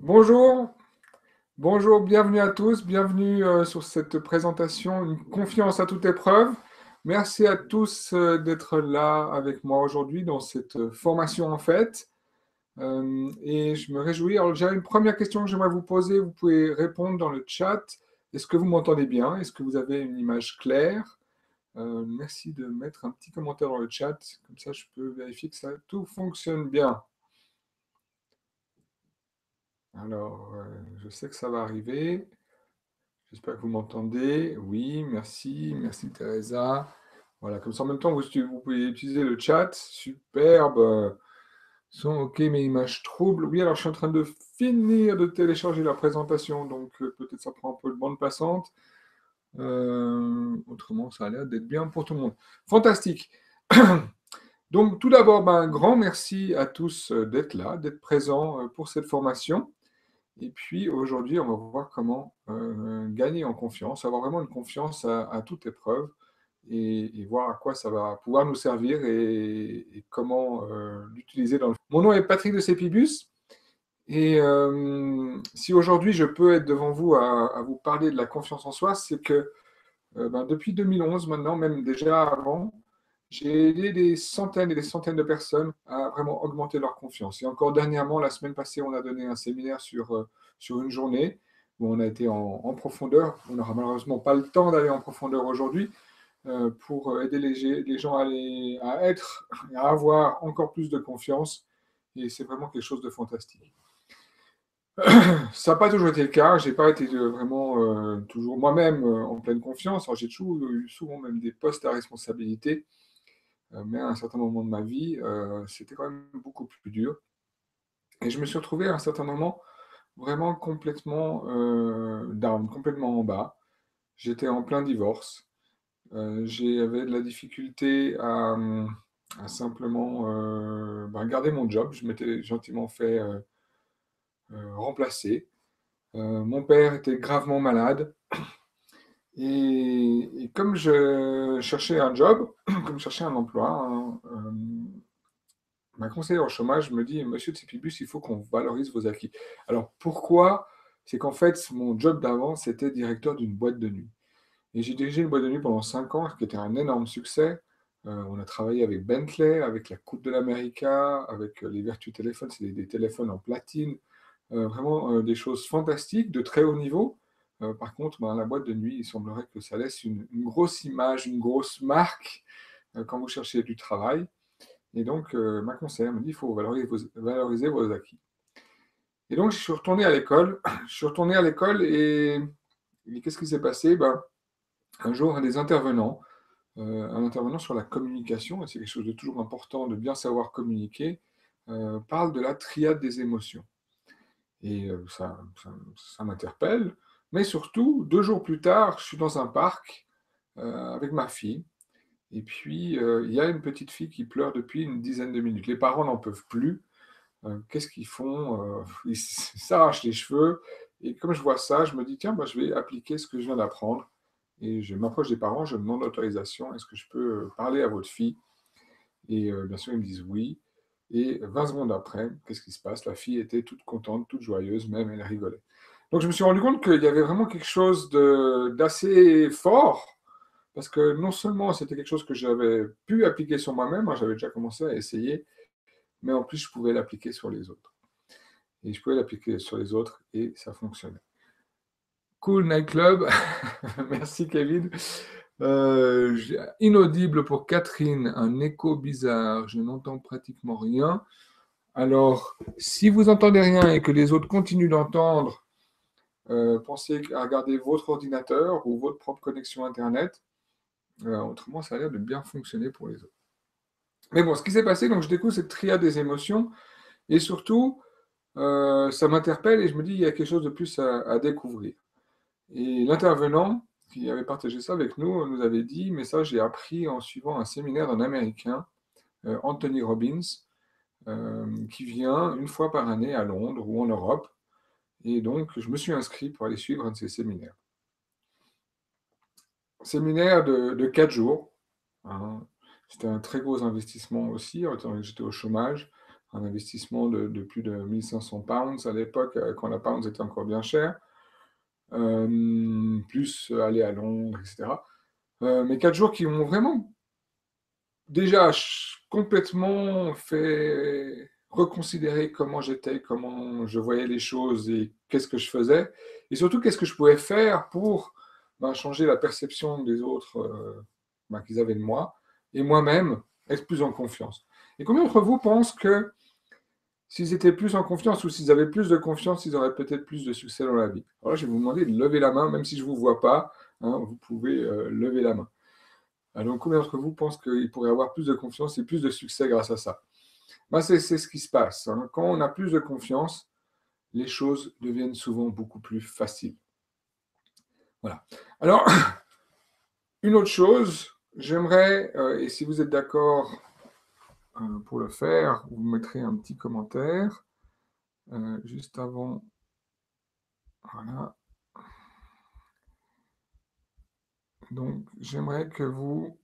Bonjour, bonjour, bienvenue à tous, bienvenue sur cette présentation, une confiance à toute épreuve. Merci à tous d'être là avec moi aujourd'hui dans cette formation en fait. Et je me réjouis. Alors j'ai une première question que j'aimerais vous poser, vous pouvez répondre dans le chat. Est-ce que vous m'entendez bien? Est-ce que vous avez une image claire? Merci de mettre un petit commentaire dans le chat, comme ça je peux vérifier que tout fonctionne bien. Alors, je sais que ça va arriver. J'espère que vous m'entendez. Oui, merci. Merci, Teresa. Voilà, comme ça, en même temps, vous pouvez utiliser le chat. Superbe. Son OK, mais image trouble. Oui, alors je suis en train de finir de télécharger la présentation, donc peut-être ça prend un peu de bande passante. Autrement, ça a l'air d'être bien pour tout le monde. Fantastique. Donc, tout d'abord, ben, un grand merci à tous d'être là, d'être présents pour cette formation. Et puis aujourd'hui, on va voir comment gagner en confiance, avoir vraiment une confiance à toute épreuve et voir à quoi ça va pouvoir nous servir et comment l'utiliser dans le... Mon nom est Patrick de Sépibus et si aujourd'hui je peux être devant vous à vous parler de la confiance en soi, c'est que ben, depuis 2011 maintenant, même déjà avant, j'ai aidé des centaines et des centaines de personnes à vraiment augmenter leur confiance. Et encore dernièrement, la semaine passée, on a donné un séminaire sur une journée où on a été en profondeur. On n'aura malheureusement pas le temps d'aller en profondeur aujourd'hui pour aider les gens à avoir encore plus de confiance. Et c'est vraiment quelque chose de fantastique. Ça n'a pas toujours été le cas. Je n'ai pas été vraiment toujours moi-même en pleine confiance. Alors, j'ai toujours eu souvent même des postes à responsabilité. Mais à un certain moment de ma vie, c'était quand même beaucoup plus dur. Et je me suis retrouvé à un certain moment vraiment complètement down, complètement en bas. J'étais en plein divorce. J'avais de la difficulté à simplement ben, garder mon job. Je m'étais gentiment fait remplacer. Mon père était gravement malade. Et comme je cherchais un job, comme je cherchais un emploi, hein, ma conseillère au chômage me dit, Monsieur Tsipibus, il faut qu'on valorise vos acquis. Alors pourquoi? C'est qu'en fait, mon job d'avant, c'était directeur d'une boîte de nuit. Et j'ai dirigé une boîte de nuit pendant 5 ans, ce qui était un énorme succès. On a travaillé avec Bentley, avec la Coupe de l'America, avec les Vertu téléphones, c'est des téléphones en platine. Vraiment des choses fantastiques, de très haut niveau. Par contre, ben, la boîte de nuit, il semblerait que ça laisse une grosse image, une grosse marque quand vous cherchez du travail. Et donc, ma conseillère me dit, il faut valoriser vos acquis. Et donc, je suis retourné à l'école. Je suis retourné à l'école et qu'est-ce qui s'est passé? Ben, un jour, un intervenant sur la communication, et c'est quelque chose de toujours important de bien savoir communiquer, parle de la triade des émotions. Et ça m'interpelle. Mais surtout, 2 jours plus tard, je suis dans un parc avec ma fille. Et puis, il y a une petite fille qui pleure depuis une dizaine de minutes. Les parents n'en peuvent plus. Qu'est-ce qu'ils font? Ils s'arrachent les cheveux. Et comme je vois ça, je me dis, tiens, bah, je vais appliquer ce que je viens d'apprendre. Et je m'approche des parents, je demande l'autorisation. Est-ce que je peux parler à votre fille? Et bien sûr, ils me disent oui. Et 20 secondes après, qu'est-ce qui se passe? La fille était toute contente, toute joyeuse, même elle rigolait. Donc je me suis rendu compte qu'il y avait vraiment quelque chose d'assez fort, parce que non seulement c'était quelque chose que j'avais pu appliquer sur moi-même, hein, j'avais déjà commencé à essayer, mais en plus je pouvais l'appliquer sur les autres. Et je pouvais l'appliquer sur les autres et ça fonctionnait. Cool Nightclub, merci Kevin. Inaudible pour Catherine, un écho bizarre, je n'entends pratiquement rien. Alors, si vous n'entendez rien et que les autres continuent d'entendre, pensez à regarder votre ordinateur ou votre propre connexion Internet. Autrement, ça a l'air de bien fonctionner pour les autres. Mais bon, ce qui s'est passé, donc je découvre cette triade des émotions et surtout, ça m'interpelle et je me dis, il y a quelque chose de plus à découvrir. Et l'intervenant qui avait partagé ça avec nous nous avait dit, mais ça, j'ai appris en suivant un séminaire d'un Américain, Anthony Robbins, qui vient une fois par année à Londres ou en Europe. Et donc, je me suis inscrit pour aller suivre un de ces séminaires. Séminaire de 4 jours. Hein. C'était un très gros investissement aussi, étant donné que j'étais au chômage. un investissement de plus de 1500 pounds à l'époque, quand la pound était encore bien chère, plus aller à Londres, etc. Mais 4 jours qui m'ont vraiment déjà complètement fait reconsidérer comment j'étais, comment je voyais les choses et qu'est-ce que je faisais, et surtout qu'est-ce que je pouvais faire pour changer la perception des autres qu'ils avaient de moi, et moi-même être plus en confiance. Et combien d'entre vous pensent que s'ils étaient plus en confiance ou s'ils avaient plus de confiance, ils auraient peut-être plus de succès dans la vie? Alors là, je vais vous demander de lever la main, même si je ne vous vois pas, hein, vous pouvez lever la main. Alors, combien d'entre vous pensent qu'ils pourraient avoir plus de confiance et plus de succès grâce à ça? C'est ce qui se passe, hein. Quand on a plus de confiance, les choses deviennent souvent beaucoup plus faciles. Voilà. Alors, une autre chose, j'aimerais, et si vous êtes d'accord pour le faire, vous mettrez un petit commentaire juste avant. Voilà. Donc, j'aimerais que vous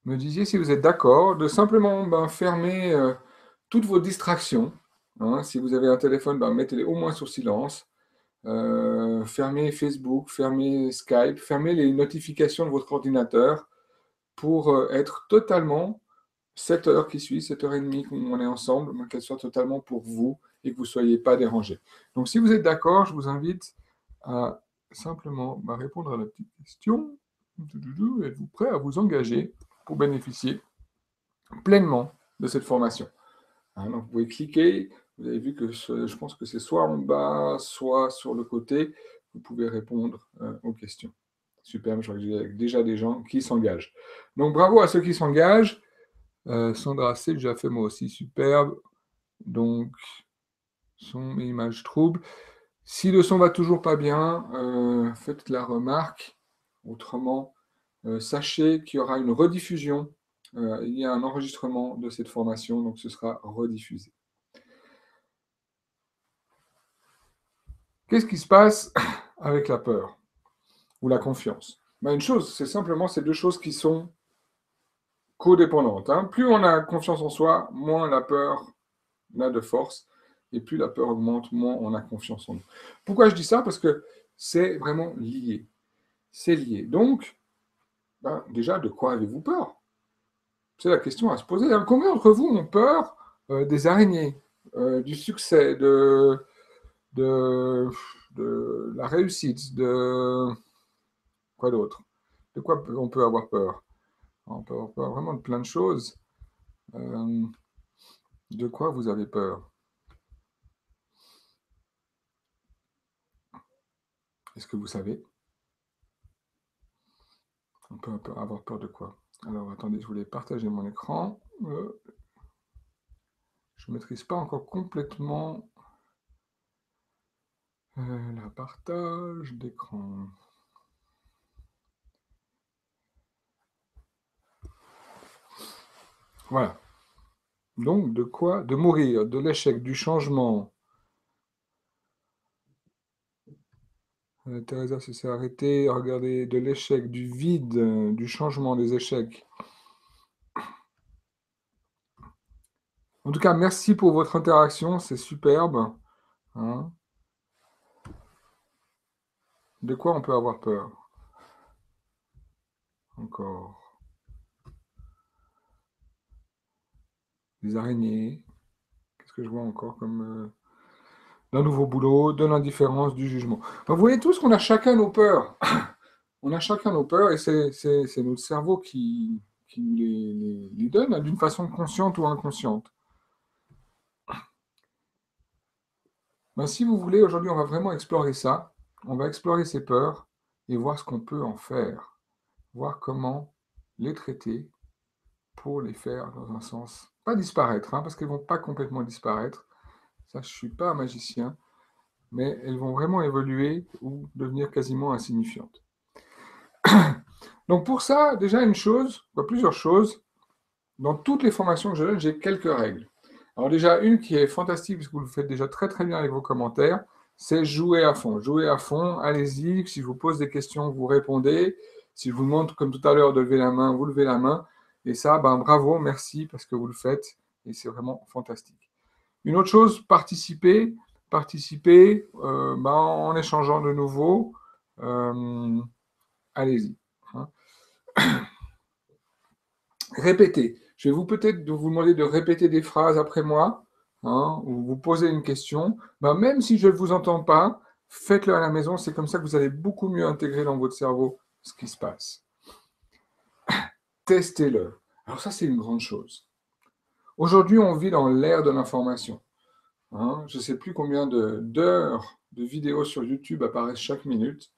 me disiez si vous êtes d'accord de simplement fermer toutes vos distractions. Hein. Si vous avez un téléphone, mettez-les au moins sur silence. Fermez Facebook, fermez Skype, fermez les notifications de votre ordinateur pour être totalement, cette heure qui suit, 7h30 qu'on est ensemble, qu'elle soit totalement pour vous et que vous ne soyez pas dérangés. Donc si vous êtes d'accord, je vous invite à simplement répondre à la petite question. Êtes-vous prêt à vous engager pour bénéficier pleinement de cette formation? Hein, donc vous pouvez cliquer, vous avez vu que je pense que c'est soit en bas, soit sur le côté, vous pouvez répondre aux questions. Super, je vois que j'ai déjà des gens qui s'engagent. Donc bravo à ceux qui s'engagent. Sandra, c'est déjà fait moi aussi, superbe. Donc, son et image trouble. Si le son va toujours pas bien, faites la remarque. Autrement, sachez qu'il y aura une rediffusion. Il y a un enregistrement de cette formation, donc ce sera rediffusé. Qu'est-ce qui se passe avec la peur ou la confiance? Une chose, c'est simplement ces deux choses qui sont codépendantes. Hein. Plus on a confiance en soi, moins la peur n'a de force, et plus la peur augmente, moins on a confiance en nous. Pourquoi je dis ça? Parce que c'est vraiment lié. C'est lié. Donc, déjà, de quoi avez-vous peur? C'est la question à se poser. Alors, combien d'entre vous ont peur des araignées, du succès, de la réussite, de quoi d'autre? De quoi on peut avoir peur? On peut avoir peur vraiment de plein de choses. De quoi vous avez peur? Est-ce que vous savez? On peut avoir peur de quoi? Alors, attendez, je voulais partager mon écran. Je ne maîtrise pas encore complètement la partage d'écran. Voilà. Donc, de quoi? De mourir, de l'échec, du changement. Teresa s'est arrêtée. Regardez, de l'échec, du vide, du changement, des échecs. En tout cas, merci pour votre interaction, c'est superbe. Hein. De quoi on peut avoir peur? Encore. Des araignées. Qu'est-ce que je vois encore comme... d'un nouveau boulot, de l'indifférence, du jugement. Vous voyez tous qu'on a chacun nos peurs. On a chacun nos peurs et c'est notre cerveau qui nous les donne d'une façon consciente ou inconsciente. Si vous voulez, aujourd'hui, on va vraiment explorer ça. On va explorer ces peurs et voir ce qu'on peut en faire. Voir comment les traiter pour les faire dans un sens, pas disparaître, parce qu'elles ne vont pas complètement disparaître. Ça, je ne suis pas un magicien, mais elles vont vraiment évoluer ou devenir quasiment insignifiantes. Donc pour ça, déjà une chose, plusieurs choses. Dans toutes les formations que je donne, j'ai quelques règles. Alors déjà, une qui est fantastique, puisque vous le faites déjà très très bien avec vos commentaires, c'est jouer à fond. Jouer à fond, allez-y. Si je vous pose des questions, vous répondez. Si je vous demande, comme tout à l'heure, de lever la main, vous levez la main. Et ça, ben, bravo, merci, parce que vous le faites, et c'est vraiment fantastique. Une autre chose, participer, ben, en échangeant de nouveau, allez-y. Hein. Répétez. Je vais peut-être vous demander de répéter des phrases après moi, hein, ou vous poser une question. Ben, même si je ne vous entends pas, faites-le à la maison. C'est comme ça que vous allez beaucoup mieux intégrer dans votre cerveau ce qui se passe. Testez-le. Alors ça, c'est une grande chose. Aujourd'hui, on vit dans l'ère de l'information. Hein. Je ne sais plus combien d'heures de vidéos sur YouTube apparaissent chaque minute.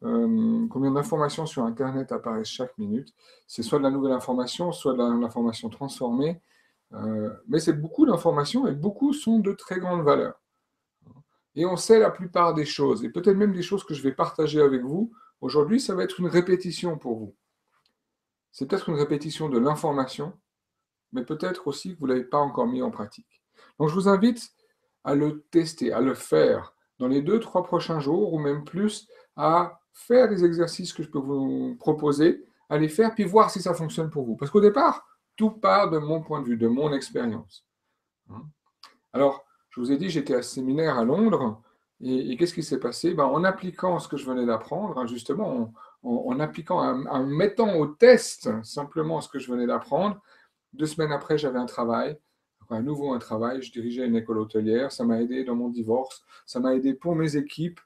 Combien d'informations sur Internet apparaissent chaque minute. C'est soit de la nouvelle information, soit de l'information transformée. Mais c'est beaucoup d'informations et beaucoup sont de très grande valeur. Et on sait la plupart des choses, et peut-être même des choses que je vais partager avec vous. Aujourd'hui, ça va être une répétition pour vous. C'est peut-être une répétition de l'information, mais peut-être aussi que vous ne l'avez pas encore mis en pratique. Donc je vous invite à le tester, à le faire dans les 2-3 prochains jours, ou même plus, à faire les exercices que je peux vous proposer, à les faire, puis voir si ça fonctionne pour vous. Parce qu'au départ, tout part de mon point de vue, de mon expérience. Alors, je vous ai dit, j'étais à ce séminaire à Londres, et qu'est-ce qui s'est passé? Ben, en appliquant ce que je venais d'apprendre, hein, justement, en appliquant, en mettant au test simplement ce que je venais d'apprendre, 2 semaines après, j'avais un travail, à nouveau un travail, je dirigeais une école hôtelière, ça m'a aidé dans mon divorce, ça m'a aidé pour mes équipes,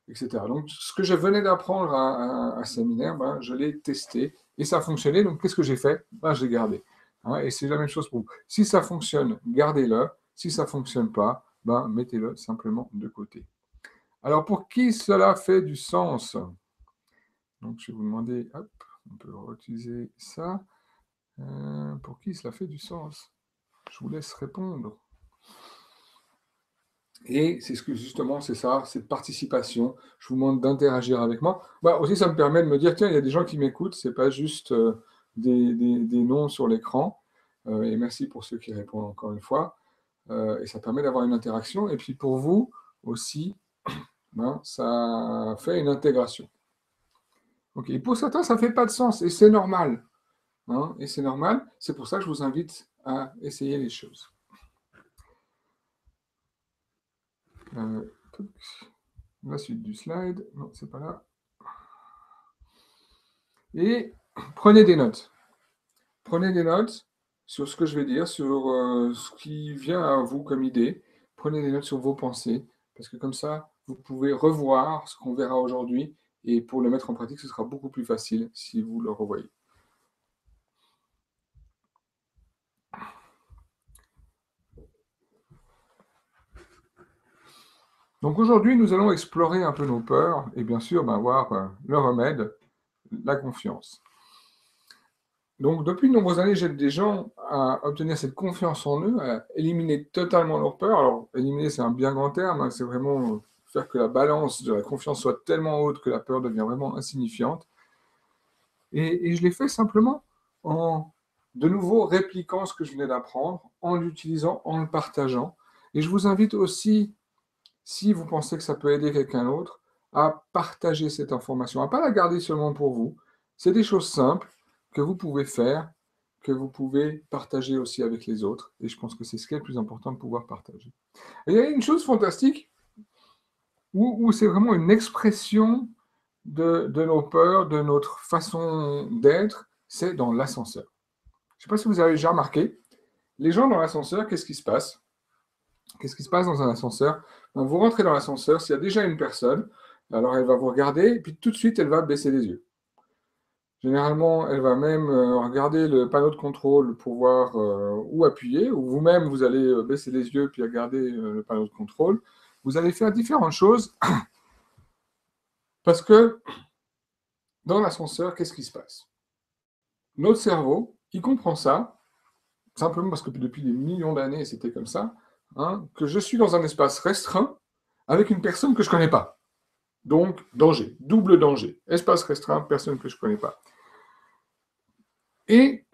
etc. Donc, ce que je venais d'apprendre à un séminaire, ben, je l'ai testé et ça a fonctionné. Donc, qu'est-ce que j'ai fait? Ben, je l'ai gardé. Hein, et c'est la même chose pour vous. Si ça fonctionne, gardez-le. Si ça ne fonctionne pas, ben, mettez-le simplement de côté. Alors, pour qui cela fait du sens? Donc, je vais vous demander, hop, on peut réutiliser ça. Pour qui cela fait du sens? Je vous laisse répondre. Et c'est ce que justement, c'est ça, cette participation. Je vous demande d'interagir avec moi. Bah, aussi, ça me permet de me dire, tiens, il y a des gens qui m'écoutent, c'est pas juste des noms sur l'écran. Et merci pour ceux qui répondent encore une fois. Et ça permet d'avoir une interaction. Et puis pour vous aussi, ben, ça fait une intégration. Ok. Et pour certains, ça ne fait pas de sens et c'est normal. Hein, et c'est normal. C'est pour ça que je vous invite à essayer les choses. La suite du slide. Non, c'est pas là. Et prenez des notes. Prenez des notes sur ce que je vais dire, sur ce qui vient à vous comme idée. Prenez des notes sur vos pensées, parce que comme ça, vous pouvez revoir ce qu'on verra aujourd'hui, et pour le mettre en pratique, ce sera beaucoup plus facile si vous le revoyez. Donc aujourd'hui, nous allons explorer un peu nos peurs, et bien sûr, ben, voir le remède, la confiance. Donc, depuis de nombreuses années, j'aide des gens à obtenir cette confiance en eux, à éliminer totalement leur peur. Alors, éliminer, c'est un bien grand terme, hein, c'est vraiment faire que la balance de la confiance soit tellement haute que la peur devient vraiment insignifiante. Et je l'ai fait simplement en, de nouveau, répliquant ce que je venais d'apprendre, en l'utilisant, en le partageant. Et je vous invite aussi, si vous pensez que ça peut aider quelqu'un d'autre, à partager cette information, à ne pas la garder seulement pour vous. C'est des choses simples que vous pouvez faire, que vous pouvez partager aussi avec les autres. Et je pense que c'est ce qui est le plus important de pouvoir partager. Et il y a une chose fantastique où c'est vraiment une expression de nos peurs, de notre façon d'être, c'est dans l'ascenseur. Je ne sais pas si vous avez déjà remarqué, les gens dans l'ascenseur, qu'est-ce qui se passe? Qu'est-ce qui se passe dans un ascenseur? Vous rentrez dans l'ascenseur, s'il y a déjà une personne, alors elle va vous regarder, et puis tout de suite, elle va baisser les yeux. Généralement, elle va même regarder le panneau de contrôle pour voir où appuyer, ou vous-même, vous allez baisser les yeux puis regarder le panneau de contrôle. Vous allez faire différentes choses, parce que dans l'ascenseur, qu'est-ce qui se passe? Notre cerveau, il comprend ça, simplement parce que depuis des millions d'années, c'était comme ça, hein, que je suis dans un espace restreint avec une personne que je ne connais pas. Donc, danger, double danger. Espace restreint, personne que je ne connais pas. Et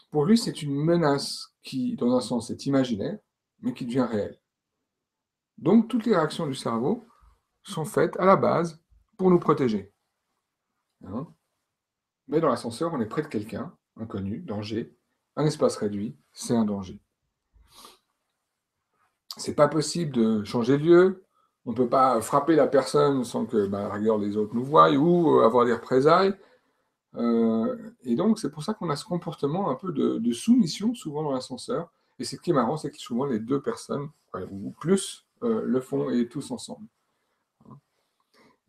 pour lui, c'est une menace qui, dans un sens, est imaginaire, mais qui devient réelle. Donc, toutes les réactions du cerveau sont faites à la base pour nous protéger. Hein? Mais dans l'ascenseur, on est près de quelqu'un, inconnu, danger, un espace réduit, c'est un danger. C'est pas possible de changer de lieu, on ne peut pas frapper la personne sans que, à la rigueur, les autres nous voient ou avoir des représailles. Et donc, c'est pour ça qu'on a ce comportement un peu de soumission, souvent dans l'ascenseur. Et ce qui est marrant, c'est que souvent les 2 personnes, ouais, ou plus, le font et tous ensemble.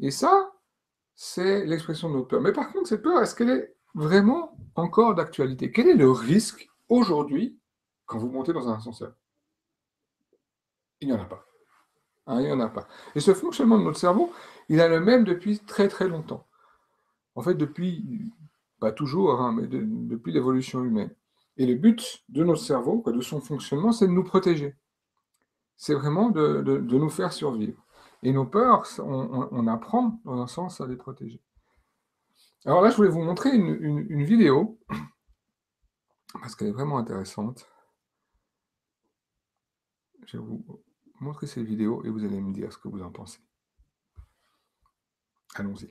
Et ça, c'est l'expression de notre peur. Mais par contre, cette peur, est-ce qu'elle est vraiment encore d'actualité? Quel est le risque aujourd'hui quand vous montez dans un ascenseur? Il n'y en a pas. Hein, il n'y en a pas. Et ce fonctionnement de notre cerveau, il est le même depuis très très longtemps. En fait, depuis, pas toujours, hein, mais depuis l'évolution humaine. Et le but de notre cerveau, quoi, de son fonctionnement, c'est de nous protéger. C'est vraiment de nous faire survivre. Et nos peurs, on apprend, dans un sens, à les protéger. Alors là, je voulais vous montrer une vidéo, parce qu'elle est vraiment intéressante. Je vais vous montrer cette vidéo et vous allez me dire ce que vous en pensez. Allons-y.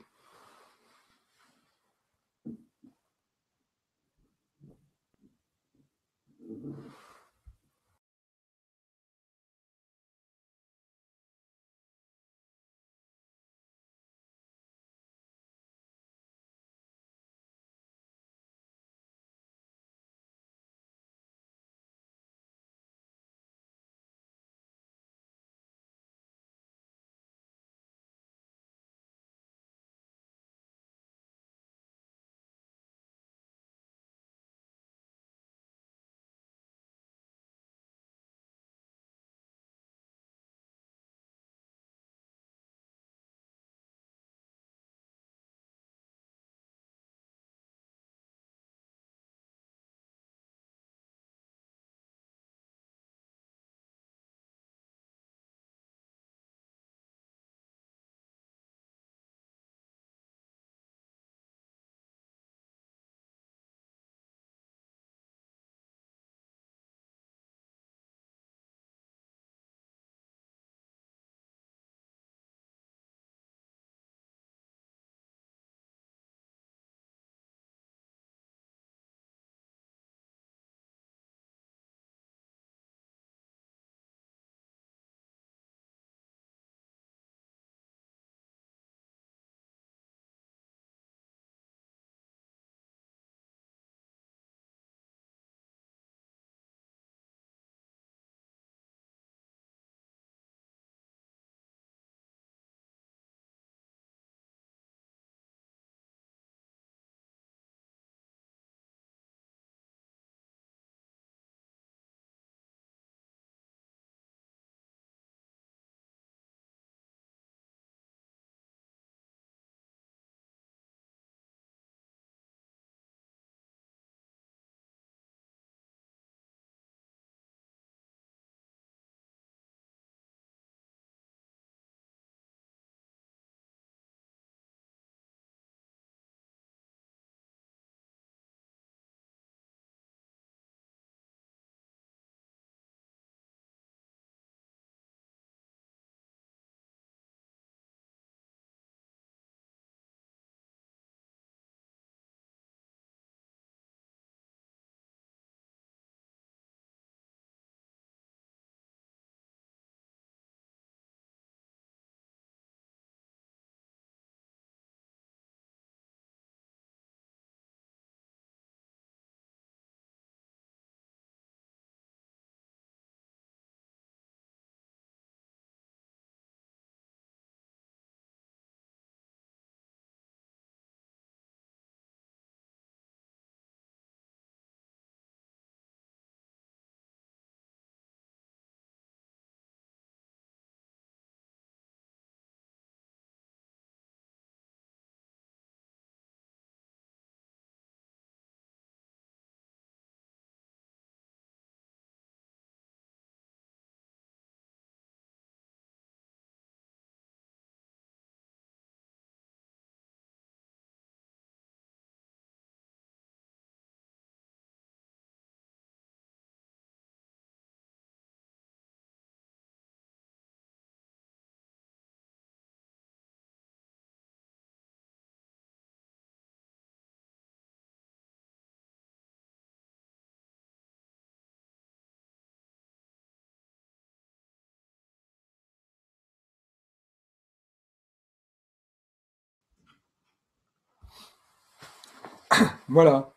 Voilà.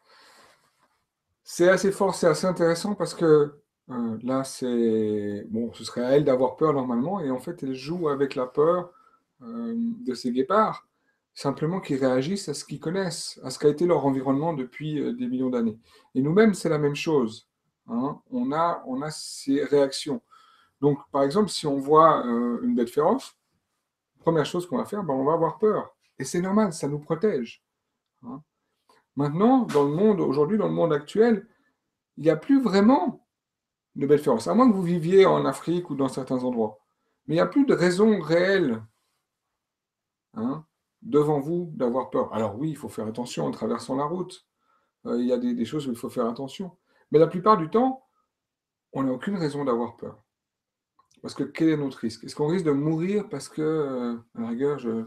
C'est assez fort, c'est assez intéressant parce que là, c'est bon, ce serait à elle d'avoir peur normalement, et en fait, elle joue avec la peur de ces guépards, simplement qu'ils réagissent à ce qu'ils connaissent, à ce qu'a été leur environnement depuis des millions d'années. Et nous-mêmes, c'est la même chose. Hein. On a ces réactions. Donc, par exemple, si on voit une bête féroce, première chose qu'on va faire, ben, on va avoir peur. Et c'est normal, ça nous protège. Hein. Maintenant, dans le monde, aujourd'hui, dans le monde actuel, il n'y a plus vraiment de belles féroces, à moins que vous viviez en Afrique ou dans certains endroits. Mais il n'y a plus de raison réelle, hein, devant vous d'avoir peur. Alors oui, il faut faire attention en traversant la route. Il y a des choses où il faut faire attention. Mais la plupart du temps, on n'a aucune raison d'avoir peur. Parce que quel est notre risque? Est-ce qu'on risque de mourir parce que, à la rigueur, je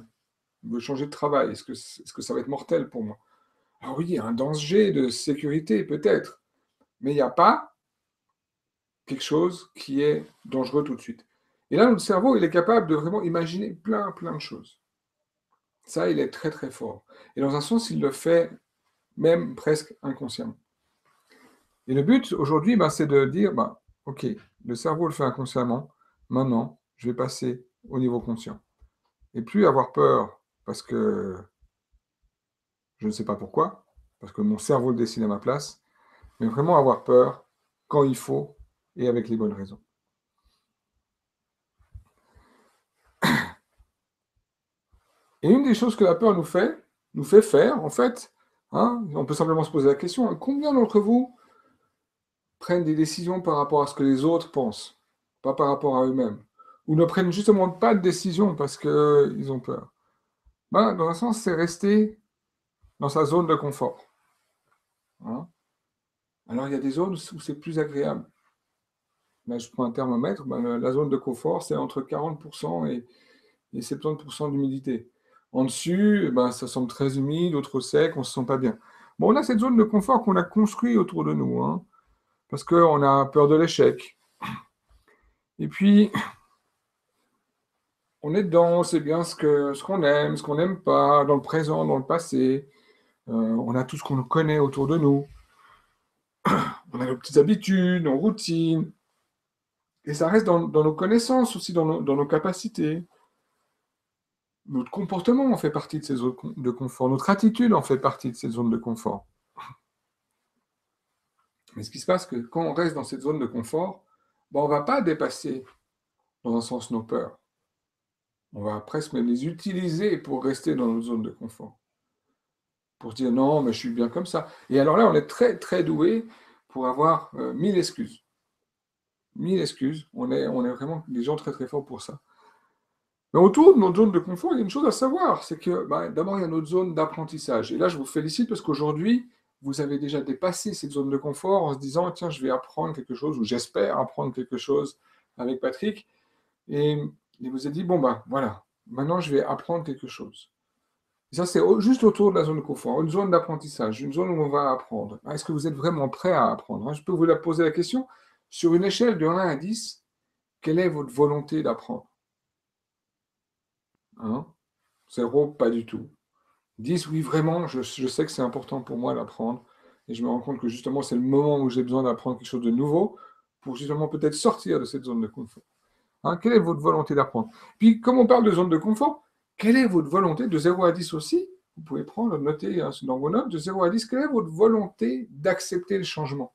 veux changer de travail? Est-ce que ça va être mortel pour moi? Ah oui, il y a un danger de sécurité, peut-être, mais il n'y a pas quelque chose qui est dangereux tout de suite. Et là, notre cerveau, il est capable de vraiment imaginer plein, plein de choses. Ça, il est très, très fort. Et dans un sens, il le fait même presque inconsciemment. Et le but, aujourd'hui, ben, c'est de dire, ben, OK, le cerveau le fait inconsciemment, maintenant, je vais passer au niveau conscient. Et plus avoir peur parce que je ne sais pas pourquoi, parce que mon cerveau le décide à ma place, mais vraiment avoir peur quand il faut et avec les bonnes raisons. Et une des choses que la peur nous fait faire, en fait, hein, on peut simplement se poser la question, hein, combien d'entre vous prennent des décisions par rapport à ce que les autres pensent, pas par rapport à eux-mêmes, ou ne prennent justement pas de décision parce qu'ils ont peur? Ben, dans un sens, c'est rester dans sa zone de confort. Hein. Alors, il y a des zones où c'est plus agréable. Là, je prends un thermomètre, ben, la zone de confort, c'est entre 40% et 70% d'humidité. En dessus, eh ben, ça semble très humide, d'autres sec, on ne se sent pas bien. Bon, on a cette zone de confort qu'on a construite autour de nous, hein, parce qu'on a peur de l'échec. Et puis, on est dedans, on sait bien ce qu'on n'aime pas, dans le présent, dans le passé. On a tout ce qu'on connaît autour de nous. On a nos petites habitudes, nos routines. Et ça reste dans nos connaissances aussi, dans nos capacités. Notre comportement en fait partie de ces zones de confort. Notre attitude en fait partie de ces zones de confort. Mais ce qui se passe, c'est que quand on reste dans cette zone de confort, ben, on ne va pas dépasser, dans un sens, nos peurs. On va presque même les utiliser pour rester dans notre zone de confort. Pour se dire non, mais je suis bien comme ça. Et alors là, on est très, très doué pour avoir 1000 excuses. 1000 excuses. On est vraiment des gens très, très forts pour ça. Mais autour de notre zone de confort, il y a une chose à savoir, c'est que d'abord, il y a notre zone d'apprentissage. Et là, je vous félicite parce qu'aujourd'hui, vous avez déjà dépassé cette zone de confort en se disant, tiens, je vais apprendre quelque chose, ou j'espère apprendre quelque chose avec Patrick. Et il vous a dit, bon, ben voilà, maintenant, je vais apprendre quelque chose. Et ça, c'est juste autour de la zone de confort, une zone d'apprentissage, une zone où on va apprendre. Est-ce que vous êtes vraiment prêt à apprendre? Je peux vous poser la question, sur une échelle de 1 à 10, quelle est votre volonté d'apprendre? 0, pas du tout. 10, oui, vraiment, je sais que c'est important pour moi d'apprendre. Et je me rends compte que justement, c'est le moment où j'ai besoin d'apprendre quelque chose de nouveau pour justement peut-être sortir de cette zone de confort. Quelle est votre volonté d'apprendre? Puis, comme on parle de zone de confort, quelle est votre volonté de 0 à 10 aussi? Vous pouvez prendre, noter dans vos notes, de 0 à 10, quelle est votre volonté d'accepter le changement?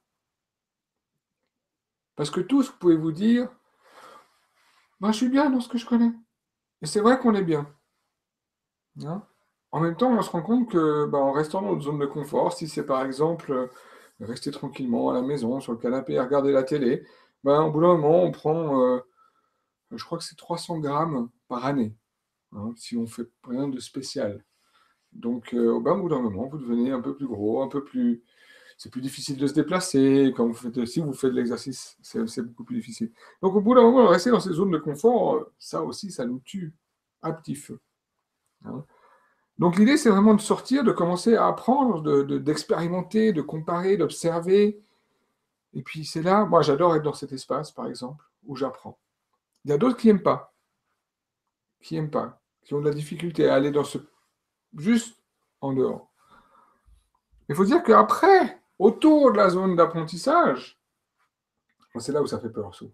Parce que tous, vous pouvez vous dire, ben, je suis bien dans ce que je connais. Et c'est vrai qu'on est bien. Hein. En même temps, on se rend compte que, en restant dans notre zone de confort, si c'est par exemple rester tranquillement à la maison, sur le canapé, à regarder la télé, au bout d'un moment, on prend, je crois que c'est 300 grammes par année, hein, si on fait rien de spécial. Donc, au bout d'un moment, vous devenez un peu plus gros, un peu plus. C'est plus difficile de se déplacer. Quand vous faites, si vous faites de l'exercice, c'est beaucoup plus difficile. Donc, au bout d'un moment, rester dans ces zones de confort, ça aussi, ça nous tue à petit feu. Hein. Donc l'idée, c'est vraiment de sortir, de commencer à apprendre, d'expérimenter, de comparer, d'observer. Et puis c'est là, moi j'adore être dans cet espace, par exemple, où j'apprends. Il y a d'autres qui n'aiment pas, qui ont de la difficulté à aller dans ce juste en dehors. Il faut dire qu'après, autour de la zone d'apprentissage, c'est là où ça fait peur, souvent.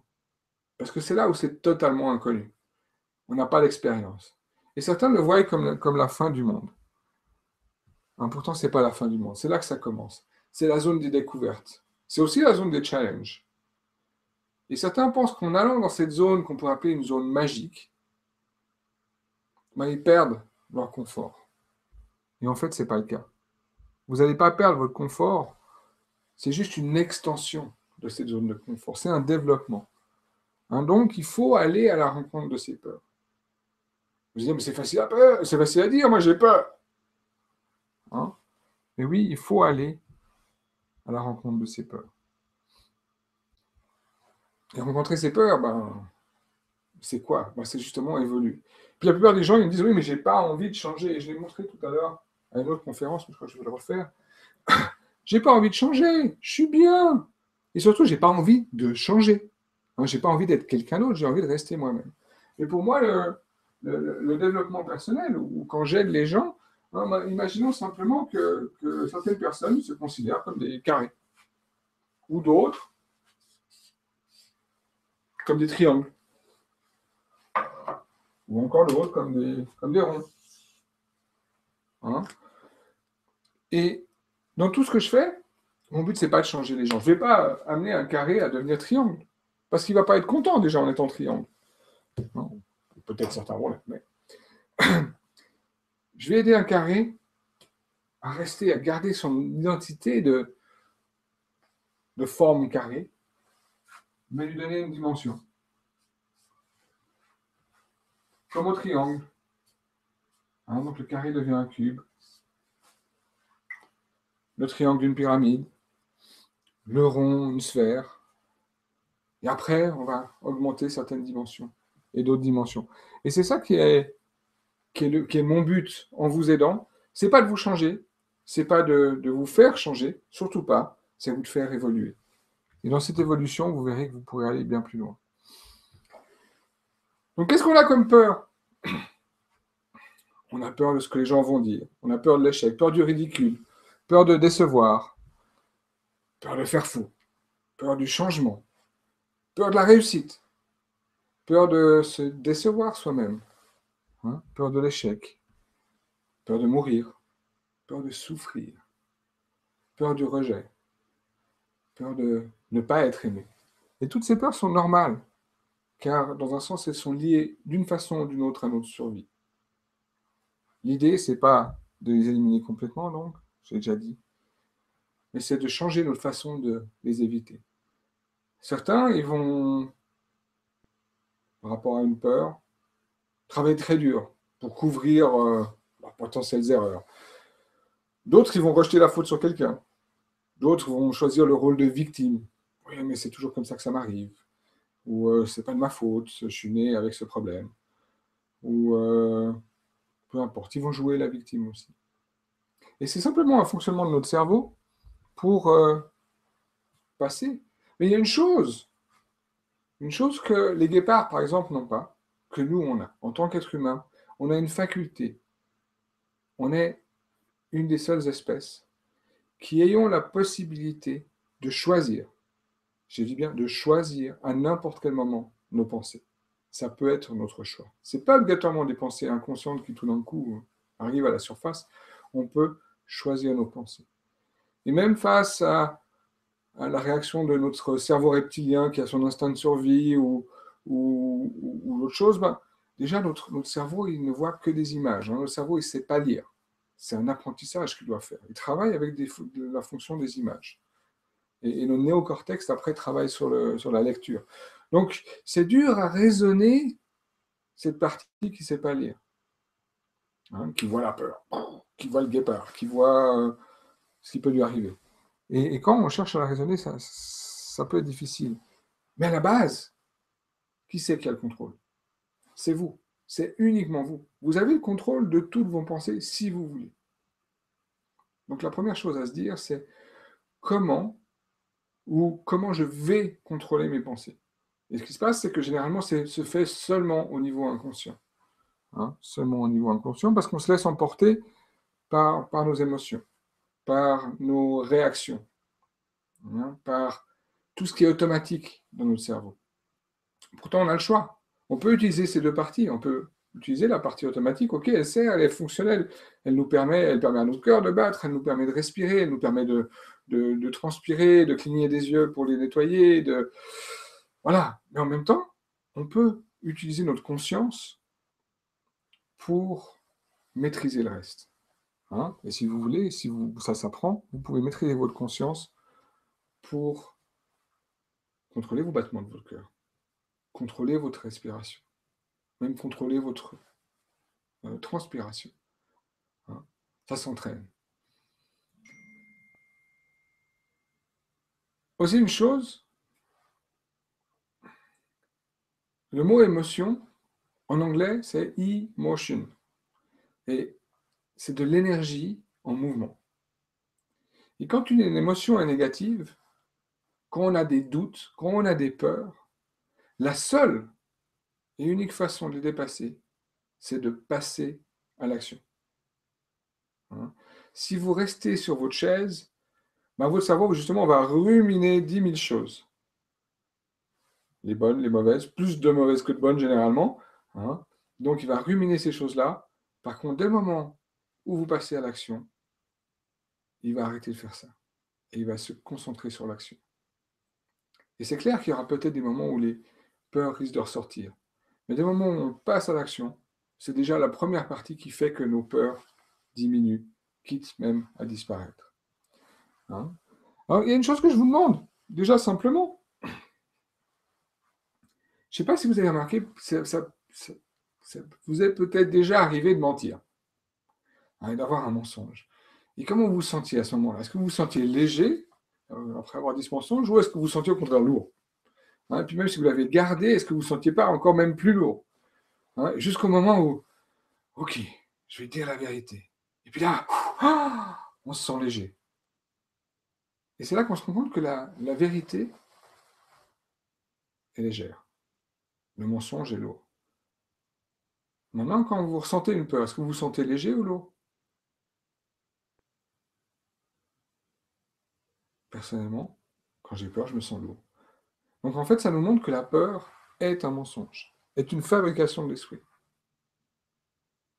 Parce que c'est là où c'est totalement inconnu. On n'a pas d'expérience. Et certains le voient comme la fin du monde. Hein, pourtant, ce n'est pas la fin du monde. C'est là que ça commence. C'est la zone des découvertes. C'est aussi la zone des challenges. Et certains pensent qu'en allant dans cette zone qu'on pourrait appeler une zone magique, ben, ils perdent leur confort. Et en fait, ce n'est pas le cas. Vous n'allez pas perdre votre confort. C'est juste une extension de cette zone de confort. C'est un développement. Hein, donc, il faut aller à la rencontre de ces peurs. Vous dites, mais c'est facile à dire, moi j'ai peur. Hein, mais oui, il faut aller à la rencontre de ces peurs. Et rencontrer ces peurs, ben, c'est quoi? Ben, c'est justement évoluer. Puis la plupart des gens, ils me disent, oui, mais j'ai pas envie de changer. Et je l'ai montré tout à l'heure à une autre conférence, mais je crois que je vais le refaire. J'ai pas envie de changer, je suis bien. Et surtout, j'ai pas envie de changer. Hein, j'ai pas envie d'être quelqu'un d'autre, j'ai envie de rester moi-même. Et pour moi, le développement personnel, ou quand j'aide les gens, hein, ben, imaginons simplement que certaines personnes se considèrent comme des carrés, ou d'autres comme des triangles, ou encore d'autres comme des ronds. Hein. Et dans tout ce que je fais, mon but, c'est pas de changer les gens. Je vais pas amener un carré à devenir triangle, parce qu'il va pas être content déjà en étant triangle. Hein. Peut-être certains vont l'être, mais je vais aider un carré à rester, à garder son identité de forme carrée, mais lui donner une dimension. Comme au triangle. Hein, donc le carré devient un cube, le triangle une pyramide, le rond une sphère, et après on va augmenter certaines dimensions et d'autres dimensions. Et c'est ça qui est mon but en vous aidant. C'est pas de vous changer, c'est pas de vous faire changer, surtout pas, c'est vous de faire évoluer. Et dans cette évolution, vous verrez que vous pourrez aller bien plus loin. Donc qu'est-ce qu'on a comme peur? On a peur de ce que les gens vont dire, on a peur de l'échec, peur du ridicule, peur de décevoir, peur de faire faux, peur du changement, peur de la réussite, peur de se décevoir soi-même, hein, peur de l'échec, peur de mourir, peur de souffrir, peur du rejet, peur de ne pas être aimé. Et toutes ces peurs sont normales, car dans un sens, elles sont liées d'une façon ou d'une autre à notre survie. L'idée, c'est pas de les éliminer complètement, donc, j'ai déjà dit, mais c'est de changer notre façon de les éviter. Certains, ils vont, par rapport à une peur, travailler très dur pour couvrir leurs potentielles erreurs. D'autres, ils vont rejeter la faute sur quelqu'un. D'autres vont choisir le rôle de victime. Oui, mais c'est toujours comme ça que ça m'arrive. Ou c'est pas de ma faute, je suis né avec ce problème. Ou peu importe, ils vont jouer la victime aussi. Et c'est simplement un fonctionnement de notre cerveau pour passer. Mais il y a une chose que les guépards, par exemple, n'ont pas, que nous, on a. En tant qu'être humain, on a une faculté. On est une des seules espèces qui ayons la possibilité de choisir, je dis bien de choisir à n'importe quel moment nos pensées. Ça peut être notre choix. Ce n'est pas obligatoirement des pensées inconscientes qui tout d'un coup arrivent à la surface. On peut choisir nos pensées. Et même face à la réaction de notre cerveau reptilien qui a son instinct de survie ou autre chose, ben, déjà notre cerveau il ne voit que des images. Hein. Notre cerveau il ne sait pas lire. C'est un apprentissage qu'il doit faire. Il travaille avec la fonction des images. Et le néocortex, après, travaille sur la lecture. Donc, c'est dur à raisonner cette partie qui ne sait pas lire. Hein, qui voit la peur, qui voit le guépard, qui voit ce qui peut lui arriver. Et quand on cherche à la raisonner, ça peut être difficile. Mais à la base, qui c'est qui a le contrôle? C'est vous. C'est uniquement vous. Vous avez le contrôle de toutes vos pensées si vous voulez. Donc la première chose à se dire, c'est comment je vais contrôler mes pensées. Et ce qui se passe, c'est que généralement, ça se fait seulement au niveau inconscient. Hein, seulement au niveau inconscient, parce qu'on se laisse emporter par nos émotions. par nos réactions, hein, par tout ce qui est automatique dans notre cerveau. Pourtant, on a le choix. On peut utiliser ces deux parties. On peut utiliser la partie automatique. Ok, elle sert, elle est fonctionnelle. Elle permet à notre cœur de battre, elle nous permet de respirer, elle nous permet de transpirer, de cligner des yeux pour les nettoyer. Voilà. Mais en même temps, on peut utiliser notre conscience pour maîtriser le reste. Hein, et si vous voulez, ça s'apprend, vous pouvez maîtriser votre conscience pour contrôler vos battements de votre cœur, contrôler votre respiration, même contrôler votre transpiration. Hein. Ça s'entraîne. Aussi une chose, le mot émotion, en anglais, c'est emotion. Et c'est de l'énergie en mouvement. Et quand une émotion est négative, quand on a des doutes, quand on a des peurs, la seule et unique façon de les dépasser, c'est de passer à l'action. Hein. Si vous restez sur votre chaise, votre cerveau, justement, va ruminer 10 000 choses. Les bonnes, les mauvaises, plus de mauvaises que de bonnes généralement. Hein. Donc, il va ruminer ces choses-là. Par contre, dès le moment où vous passez à l'action, il va arrêter de faire ça. Et il va se concentrer sur l'action. Et c'est clair qu'il y aura peut-être des moments où les peurs risquent de ressortir. Mais des moments où on passe à l'action, c'est déjà la première partie qui fait que nos peurs diminuent, quitte même à disparaître. Hein. Alors, il y a une chose que je vous demande, déjà simplement. Je ne sais pas si vous avez remarqué, vous êtes peut-être déjà arrivé de mentir, hein, d'avoir un mensonge. Et comment vous vous sentiez à ce moment-là? Est-ce que vous vous sentiez léger après avoir dit ce mensonge, ou est-ce que vous vous sentiez au contraire lourd? Hein, et puis même si vous l'avez gardé, est-ce que vous ne vous sentiez pas encore même plus lourd? Hein, jusqu'au moment où, ok, je vais dire la vérité. Et puis là, on se sent léger. Et c'est là qu'on se rend compte que la vérité est légère. Le mensonge est lourd. Maintenant, quand vous ressentez une peur, est-ce que vous vous sentez léger ou lourd? Personnellement, quand j'ai peur, je me sens lourd. Donc en fait, ça nous montre que la peur est un mensonge, est une fabrication de l'esprit.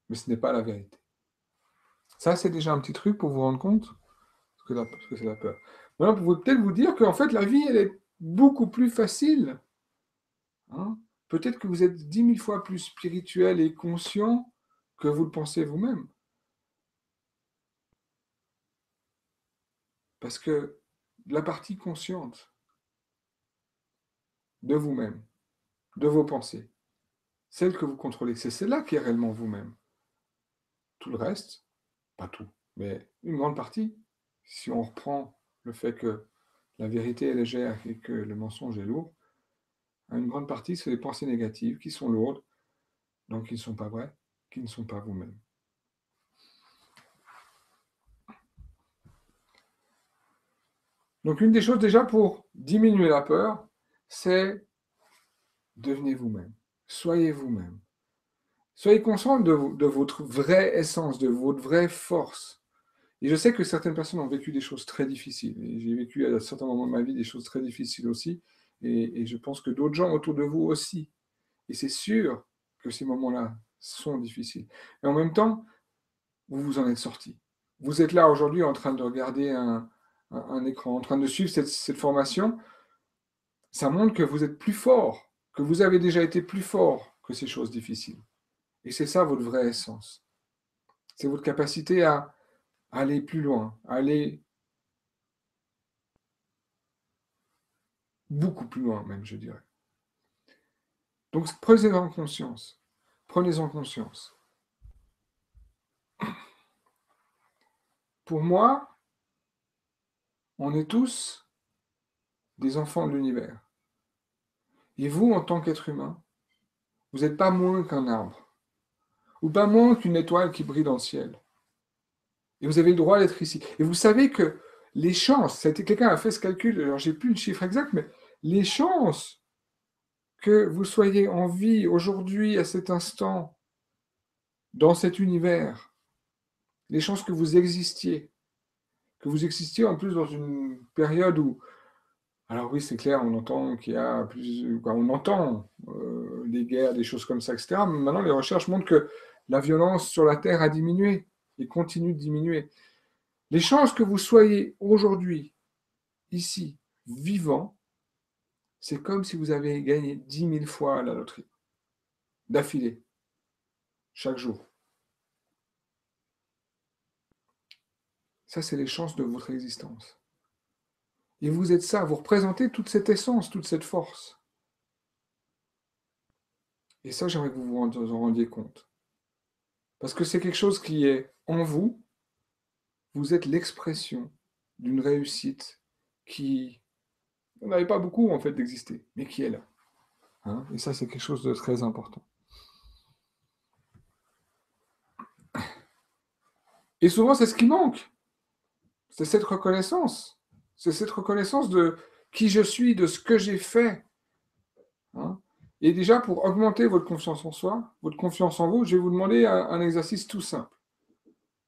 Mais ce n'est pas la vérité. Ça, c'est déjà un petit truc pour vous rendre compte ce que c'est la peur. Maintenant, pour peut-être vous dire qu'en fait, la vie, elle est beaucoup plus facile. Hein. Peut-être que vous êtes 10 000 fois plus spirituel et conscient que vous le pensez vous-même. Parce que la partie consciente de vous-même, de vos pensées, celle que vous contrôlez, c'est celle-là qui est réellement vous-même. Tout le reste, pas tout, mais une grande partie, si on reprend le fait que la vérité est légère et que le mensonge est lourd, une grande partie, c'est les pensées négatives qui sont lourdes, donc qui ne sont pas vraies, qui ne sont pas vous-même. Donc une des choses déjà pour diminuer la peur, c'est devenez vous-même, soyez vous-même. Soyez conscient de votre vraie essence, de votre vraie force. Et je sais que certaines personnes ont vécu des choses très difficiles. Et j'ai vécu à certains moments de ma vie des choses très difficiles aussi. Et je pense que d'autres gens autour de vous aussi. Et c'est sûr que ces moments-là sont difficiles. Et en même temps, vous vous en êtes sortis. Vous êtes là aujourd'hui en train de regarder un écran, en train de suivre cette formation. Ça montre que vous êtes plus fort, que vous avez déjà été plus fort que ces choses difficiles. Et c'est ça votre vraie essence. C'est votre capacité à aller plus loin, à aller beaucoup plus loin même, je dirais. Donc prenez-en conscience. Prenez-en conscience. Pour moi, on est tous des enfants de l'univers. Et vous, en tant qu'être humain, vous n'êtes pas moins qu'un arbre, ou pas moins qu'une étoile qui brille dans le ciel. Et vous avez le droit d'être ici. Et vous savez que les chances, quelqu'un a fait ce calcul, alors j'ai plus le chiffre exact, mais les chances que vous soyez en vie aujourd'hui, à cet instant, dans cet univers, les chances que vous existiez, que vous existiez en plus dans une période où, alors oui, c'est clair, on entend qu'il y a plus, quoi, on entend des guerres, des choses comme ça, etc. Mais maintenant, les recherches montrent que la violence sur la Terre a diminué et continue de diminuer. Les chances que vous soyez aujourd'hui, ici, vivant, c'est comme si vous avez gagné 10 000 fois à la loterie, d'affilée, chaque jour. Ça, c'est les chances de votre existence. Et vous êtes ça, vous représentez toute cette essence, toute cette force. Et ça, j'aimerais que vous vous en rendiez compte. Parce que c'est quelque chose qui est en vous. Vous êtes l'expression d'une réussite qui n'avait pas beaucoup, en fait, d'exister, mais qui est là. Hein. Et ça, c'est quelque chose de très important. Et souvent, c'est ce qui manque. C'est cette reconnaissance. C'est cette reconnaissance de qui je suis, de ce que j'ai fait. Hein. Et déjà, pour augmenter votre confiance en soi, votre confiance en vous, je vais vous demander un exercice tout simple.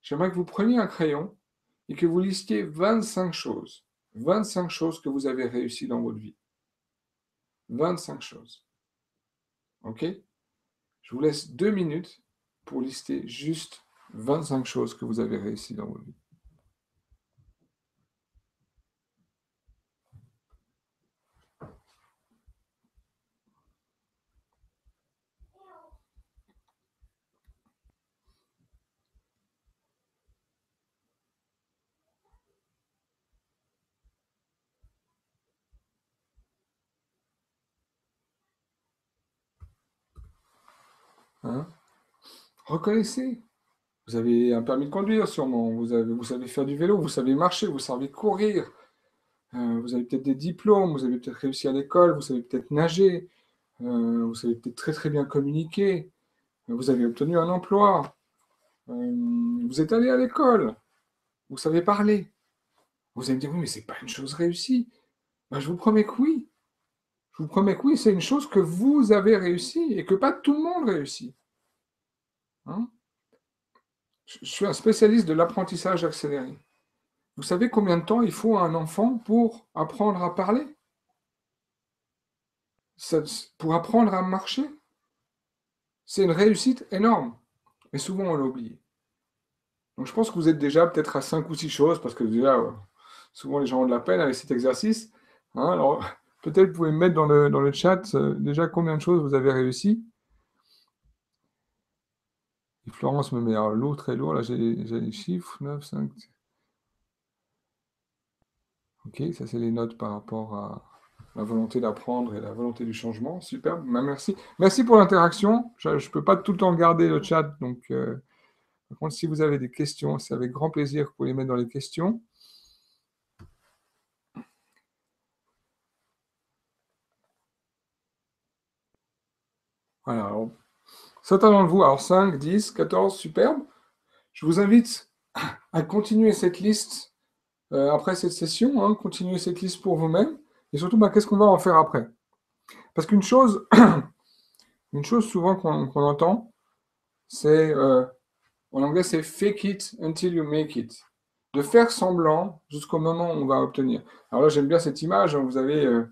J'aimerais que vous preniez un crayon et que vous listiez 25 choses. 25 choses que vous avez réussies dans votre vie. 25 choses. OK? Je vous laisse 2 minutes pour lister juste 25 choses que vous avez réussies dans votre vie. Hein? Reconnaissez. Vous avez un permis de conduire sûrement, vous savez faire du vélo, vous savez marcher, vous savez courir, vous avez peut-être des diplômes, vous avez peut-être réussi à l'école, vous savez peut-être nager, vous savez peut-être très très bien communiquer, vous avez obtenu un emploi, vous êtes allé à l'école, vous savez parler. Vous allez me dire, oui, mais c'est pas une chose réussie. Ben, je vous promets que oui. Je vous promets que oui, c'est une chose que vous avez réussi et que pas tout le monde réussit. Hein. Je suis un spécialiste de l'apprentissage accéléré. Vous savez combien de temps il faut à un enfant pour apprendre à parler? Pour apprendre à marcher? C'est une réussite énorme. Mais souvent, on l'a oublié. Donc, je pense que vous êtes déjà peut-être à 5 ou 6 choses, parce que déjà, souvent, les gens ont de la peine avec cet exercice. Hein, alors, peut-être vous pouvez me mettre dans le chat déjà combien de choses vous avez réussi. Et Florence me met lourd, très lourd. Là, j'ai les chiffres. 9, 5. Ok, ça, c'est les notes par rapport à la volonté d'apprendre et la volonté du changement. Super, ben, merci. Merci pour l'interaction. Je ne peux pas tout le temps garder le chat, donc par contre, si vous avez des questions, c'est avec grand plaisir que vous pouvez les mettre dans les questions. Voilà, alors, certains d'entre vous, alors 5, 10, 14, superbe. Je vous invite à continuer cette liste après cette session, hein, continuer cette liste pour vous-même, et surtout, ben, qu'est-ce qu'on va en faire après? Parce qu'une chose, une chose souvent qu'on entend, c'est, en anglais, c'est fake it until you make it. De faire semblant jusqu'au moment où on va obtenir. Alors là, j'aime bien cette image, hein, vous avez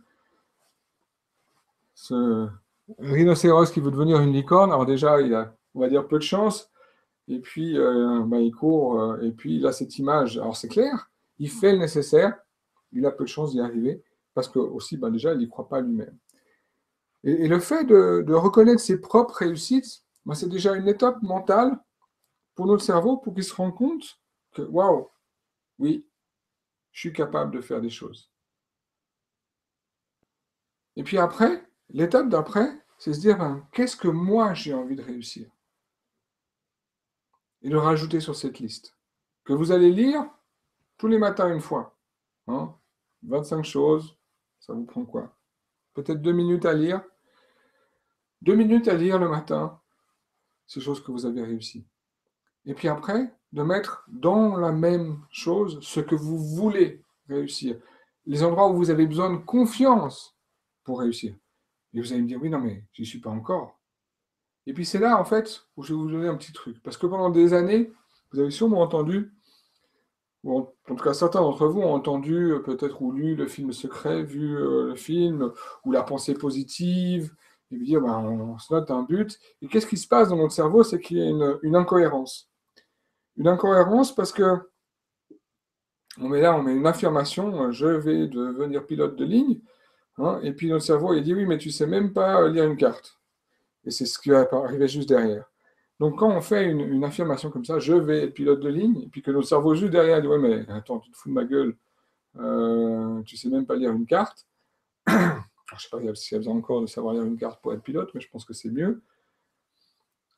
ce rhinocéros qui veut devenir une licorne. Alors déjà, il a, on va dire, peu de chance. Et puis, ben, il court. Et puis, il a cette image. Alors, c'est clair, il fait le nécessaire. Il a peu de chance d'y arriver. Parce que, aussi, ben, déjà, il n'y croit pas lui-même. Et le fait de reconnaître ses propres réussites, ben, c'est déjà une étape mentale pour notre cerveau pour qu'il se rende compte que, waouh, oui, je suis capable de faire des choses. Et puis après, l'étape d'après, c'est se dire, ben, qu'est-ce que moi j'ai envie de réussir? Et le rajouter sur cette liste. Que vous allez lire tous les matins une fois. Hein, 25 choses, ça vous prend quoi? Peut-être 2 minutes à lire. 2 minutes à lire le matin, ces choses que vous avez réussies. Et puis après, de mettre dans la même chose ce que vous voulez réussir. Les endroits où vous avez besoin de confiance pour réussir. Et vous allez me dire, oui, non, mais j'y suis pas encore. Et puis c'est là, en fait, où je vais vous donner un petit truc. Parce que pendant des années, vous avez sûrement entendu, ou en tout cas certains d'entre vous ont entendu peut-être ou lu le film Secret, vu le film, ou la pensée positive, et puis dire, ben, on se note un but. Et qu'est-ce qui se passe dans notre cerveau? C'est qu'il y a une incohérence. Une incohérence parce que on met là, on met une affirmation, je vais devenir pilote de ligne, hein, et puis notre cerveau, il dit, oui, mais tu sais même pas lire une carte. Et c'est ce qui va arriver juste derrière. Donc, quand on fait une affirmation comme ça, je vais être pilote de ligne, et puis que notre cerveau juste derrière dit, ouais, mais attends, tu te fous de ma gueule, tu sais même pas lire une carte. Alors, je sais pas s'il y a besoin encore de savoir lire une carte pour être pilote, mais je pense que c'est mieux.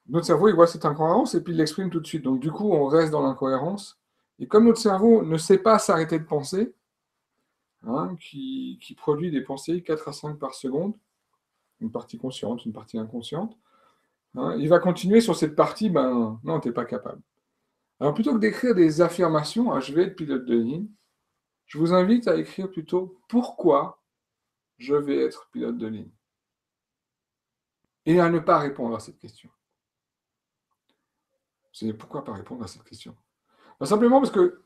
Notre cerveau, il voit cette incohérence et puis il l'exprime tout de suite. Donc, du coup, on reste dans l'incohérence. Et comme notre cerveau ne sait pas s'arrêter de penser, hein, qui produit des pensées 4 à 5 par seconde, une partie consciente, une partie inconsciente, hein, il va continuer sur cette partie, ben non, t'es pas capable. Alors plutôt que d'écrire des affirmations, hein, je vais être pilote de ligne, je vous invite à écrire plutôt pourquoi je vais être pilote de ligne. Et à ne pas répondre à cette question. C'est pourquoi pas répondre à cette question? Ben, simplement parce que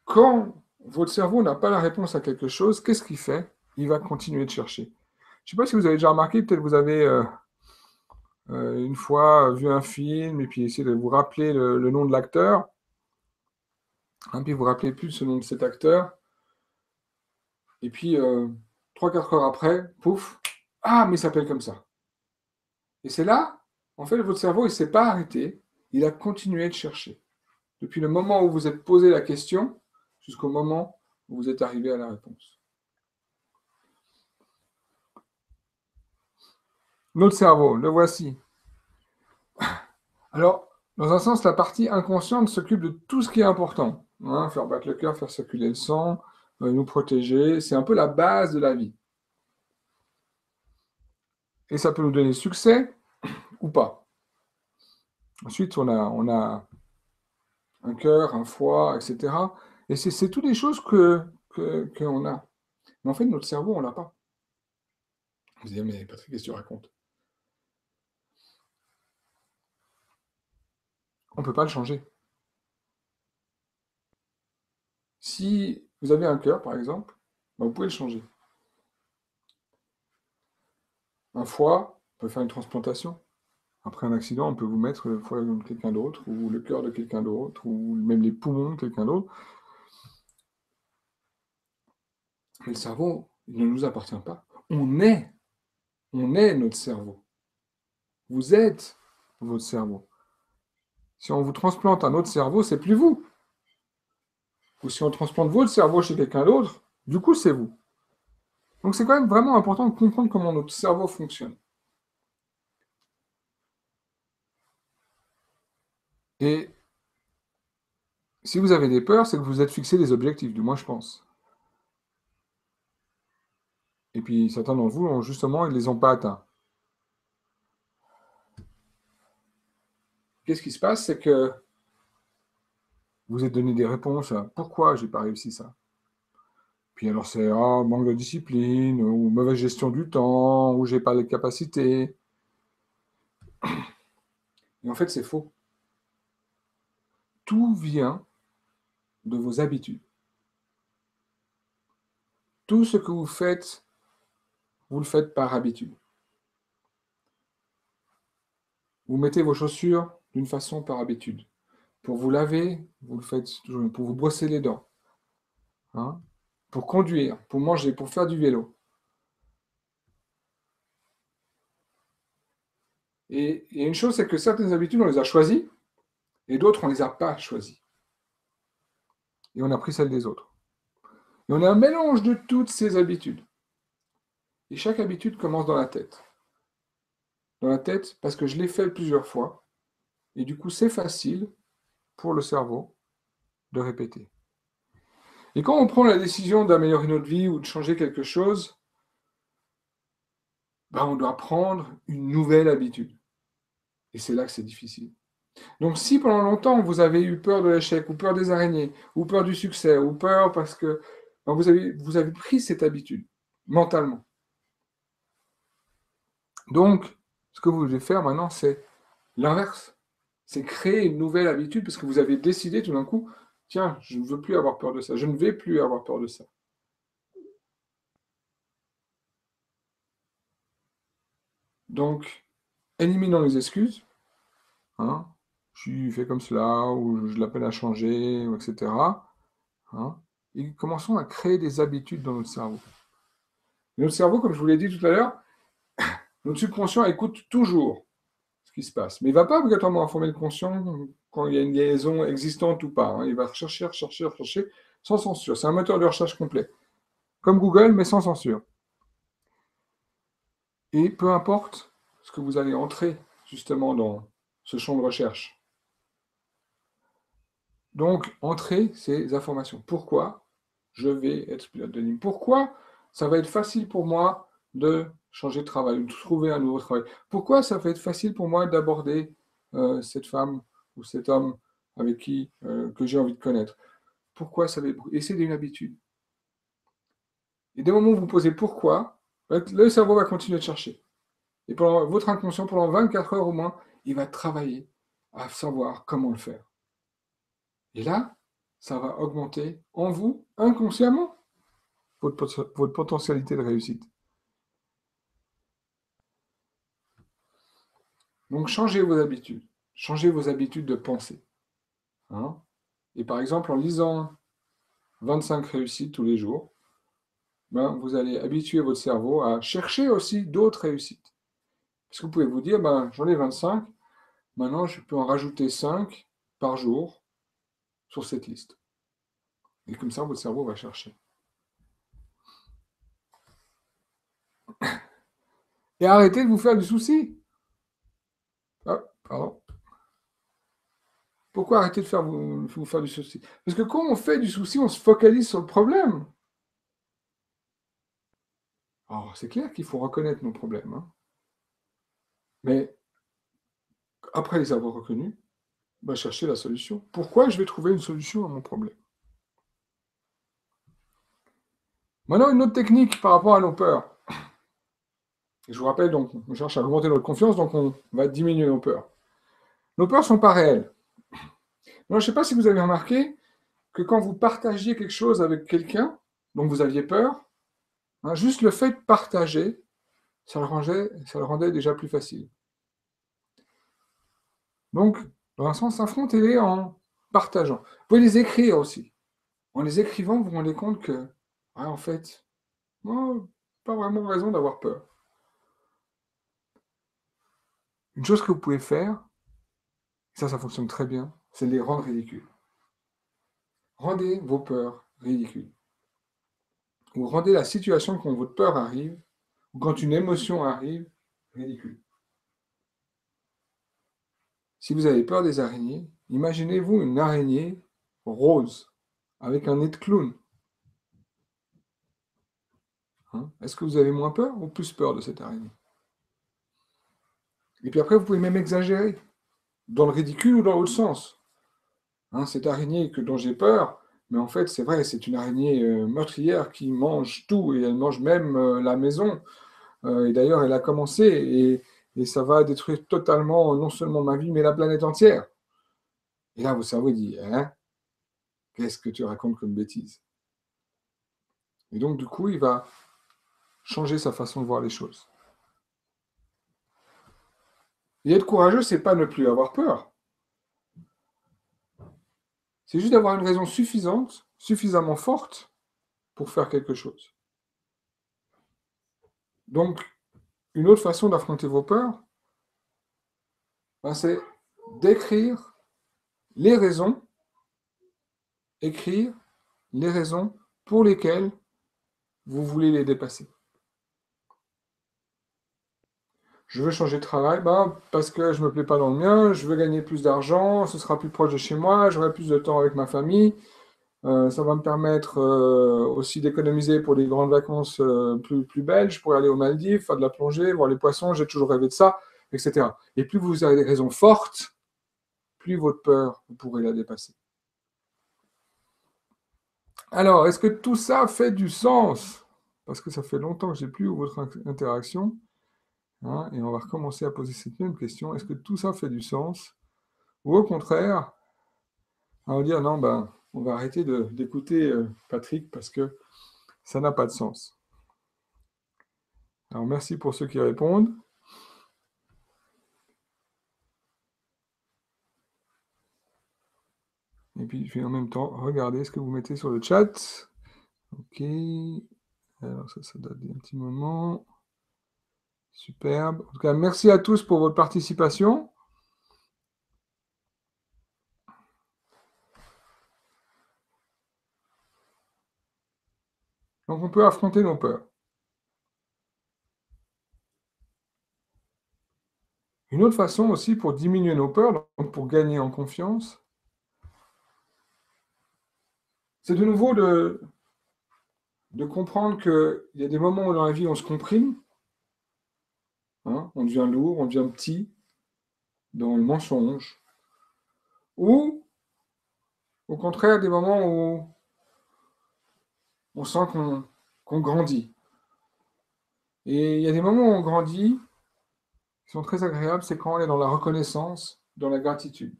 quand votre cerveau n'a pas la réponse à quelque chose, qu'est-ce qu'il fait? Il va continuer de chercher. Je ne sais pas si vous avez déjà remarqué, peut-être vous avez une fois vu un film et puis essayé de vous rappeler le nom de l'acteur, hein, puis vous ne vous rappelez plus ce nom de cet acteur, et puis 3-4 heures après, pouf, ah, mais il s'appelle comme ça. Et c'est là, en fait, votre cerveau, il ne s'est pas arrêté, il a continué de chercher. Depuis le moment où vous êtes posé la question, jusqu'au moment où vous êtes arrivé à la réponse. Notre cerveau, le voici. Alors, dans un sens, la partie inconsciente s'occupe de tout ce qui est important. Hein, faire battre le cœur, faire circuler le sang, nous protéger, c'est un peu la base de la vie. Et ça peut nous donner succès ou pas. Ensuite, on a un cœur, un foie, etc. Et c'est toutes les choses qu'on a. Mais en fait, notre cerveau, on l'a pas. Vous dites, mais Patrick, qu'est-ce que tu racontes? On ne peut pas le changer. Si vous avez un cœur, par exemple, ben, vous pouvez le changer. Un foie, on peut faire une transplantation. Après un accident, on peut vous mettre le foie de quelqu'un d'autre, ou le cœur de quelqu'un d'autre, ou même les poumons de quelqu'un d'autre. Mais le cerveau, il ne nous appartient pas. On est notre cerveau. Vous êtes votre cerveau. Si on vous transplante un autre cerveau, c'est plus vous. Ou si on transplante votre cerveau chez quelqu'un d'autre, du coup, c'est vous. Donc c'est quand même vraiment important de comprendre comment notre cerveau fonctionne. Et si vous avez des peurs, c'est que vous êtes fixé des objectifs, du moins je pense. Et puis certains d'entre vous, justement, ils ne les ont pas atteints. Qu'est-ce qui se passe? C'est que vous êtes donné des réponses à pourquoi j'ai pas réussi ça. Puis alors c'est manque de discipline, ou mauvaise gestion du temps, ou j'ai pas les capacités. Et en fait, c'est faux. Tout vient de vos habitudes. Tout ce que vous le faites par habitude. Vous mettez vos chaussures d'une façon par habitude. Pour vous laver, vous le faites toujours. Pour vous brosser les dents. Hein, pour conduire, pour manger, pour faire du vélo. Et une chose, c'est que certaines habitudes, on les a choisies, et d'autres, on ne les a pas choisies. Et on a pris celles des autres. Et on a un mélange de toutes ces habitudes. Et chaque habitude commence dans la tête. Dans la tête, parce que je l'ai fait plusieurs fois, et du coup, c'est facile pour le cerveau de répéter. Et quand on prend la décision d'améliorer notre vie ou de changer quelque chose, ben on doit prendre une nouvelle habitude. Et c'est là que c'est difficile. Donc si pendant longtemps vous avez eu peur de l'échec, ou peur des araignées, ou peur du succès, ou peur parce que ben, vous avez pris cette habitude, mentalement. Donc, ce que vous devez faire maintenant, c'est l'inverse. C'est créer une nouvelle habitude parce que vous avez décidé tout d'un coup, Tiens, je ne veux plus avoir peur de ça, je ne vais plus avoir peur de ça. Donc, éliminons les excuses, hein. Je suis fait comme cela, ou je l'appelle à changer, etc. Hein. Et commençons à créer des habitudes dans notre cerveau. Et notre cerveau, comme je vous l'ai dit tout à l'heure, notre subconscient écoute toujours ce qui se passe. Mais il ne va pas obligatoirement informer le conscient quand il y a une liaison existante ou pas. Hein. Il va chercher, sans censure. C'est un moteur de recherche complet. Comme Google, mais sans censure. Et peu importe ce que vous allez entrer, justement, dans ce champ de recherche. Donc, entrer ces informations. Pourquoi je vais être pilote de ligne? Pourquoi ça va être facile pour moi de changer de travail, de trouver un nouveau travail? Pourquoi ça va être facile pour moi d'aborder cette femme ou cet homme avec qui que j'ai envie de connaître? Pourquoi ça va être... Et c'est une habitude. Et dès le moment où vous posez pourquoi, le cerveau va continuer de chercher. Et pendant votre inconscient, pendant 24 heures au moins, il va travailler à savoir comment le faire. Et là, ça va augmenter en vous, inconsciemment, votre potentialité de réussite. Donc, changez vos habitudes de pensée. Hein. Et par exemple, en lisant 25 réussites tous les jours, ben, vous allez habituer votre cerveau à chercher aussi d'autres réussites. Parce que vous pouvez vous dire, ben, j'en ai 25, maintenant je peux en rajouter 5 par jour sur cette liste. Et comme ça, votre cerveau va chercher. Et arrêtez de vous faire du souci. Ah, pardon. Pourquoi arrêter de vous faire du souci? Parce que quand on fait du souci, on se focalise sur le problème. Alors, c'est clair qu'il faut reconnaître nos problèmes. Hein. Mais après les avoir reconnus, bah, chercher la solution. Pourquoi je vais trouver une solution à mon problème? Maintenant, une autre technique par rapport à nos peurs. Et je vous rappelle, donc, on cherche à augmenter notre confiance, donc on va diminuer nos peurs. Nos peurs ne sont pas réelles. Alors, je ne sais pas si vous avez remarqué que quand vous partagiez quelque chose avec quelqu'un dont vous aviez peur, hein, juste le fait de partager, ça le rendait déjà plus facile. Donc, dans un sens, affrontez-les en partageant. Vous pouvez les écrire aussi. En les écrivant, vous vous rendez compte que, ouais, en fait, moi, pas vraiment raison d'avoir peur. Une chose que vous pouvez faire, et ça fonctionne très bien, c'est de les rendre ridicules. Rendez vos peurs ridicules. Ou rendez la situation quand votre peur arrive, ou quand une émotion arrive, ridicule. Si vous avez peur des araignées, imaginez-vous une araignée rose, avec un nez de clown. Hein? Est-ce que vous avez moins peur ou plus peur de cette araignée? Et puis après, vous pouvez même exagérer, dans le ridicule ou dans l'autre sens. Hein, cette araignée dont j'ai peur, mais en fait, c'est vrai, c'est une araignée meurtrière qui mange tout, et elle mange même la maison. Et d'ailleurs, elle a commencé, et ça va détruire totalement, non seulement ma vie, mais la planète entière. Et là, votre cerveau dit, hein, qu'est-ce que tu racontes comme bêtise? Et donc, du coup, il va changer sa façon de voir les choses. Et être courageux, c'est pas ne plus avoir peur. C'est juste d'avoir une raison suffisante, suffisamment forte, pour faire quelque chose. Donc, une autre façon d'affronter vos peurs, ben, c'est d'écrire les raisons, écrire les raisons pour lesquelles vous voulez les dépasser. Je veux changer de travail, ben, parce que je ne me plais pas dans le mien, je veux gagner plus d'argent, ce sera plus proche de chez moi, j'aurai plus de temps avec ma famille, ça va me permettre aussi d'économiser pour des grandes vacances plus belles, je pourrais aller aux Maldives, faire de la plongée, voir les poissons, j'ai toujours rêvé de ça, etc. Et plus vous avez des raisons fortes, plus votre peur, vous pourrez la dépasser. Alors, est-ce que tout ça fait du sens? Parce que ça fait longtemps que je n'ai plus eu votre interaction. Hein, et on va recommencer à poser cette même question. Est-ce que tout ça fait du sens? Ou au contraire, on va dire non, ben, on va arrêter d'écouter Patrick parce que ça n'a pas de sens. Alors, merci pour ceux qui répondent. Et puis, je vais en même temps regarder ce que vous mettez sur le chat. Ok. Alors, ça date d'un petit moment. Superbe. En tout cas, merci à tous pour votre participation. Donc, on peut affronter nos peurs. Une autre façon aussi pour diminuer nos peurs, donc pour gagner en confiance, c'est de nouveau de comprendre qu'il y a des moments où dans la vie on se comprime, hein, on devient lourd, on devient petit, dans le mensonge, ou au contraire des moments où on sent qu'on grandit. Et il y a des moments où on grandit qui sont très agréables, c'est quand on est dans la reconnaissance, dans la gratitude.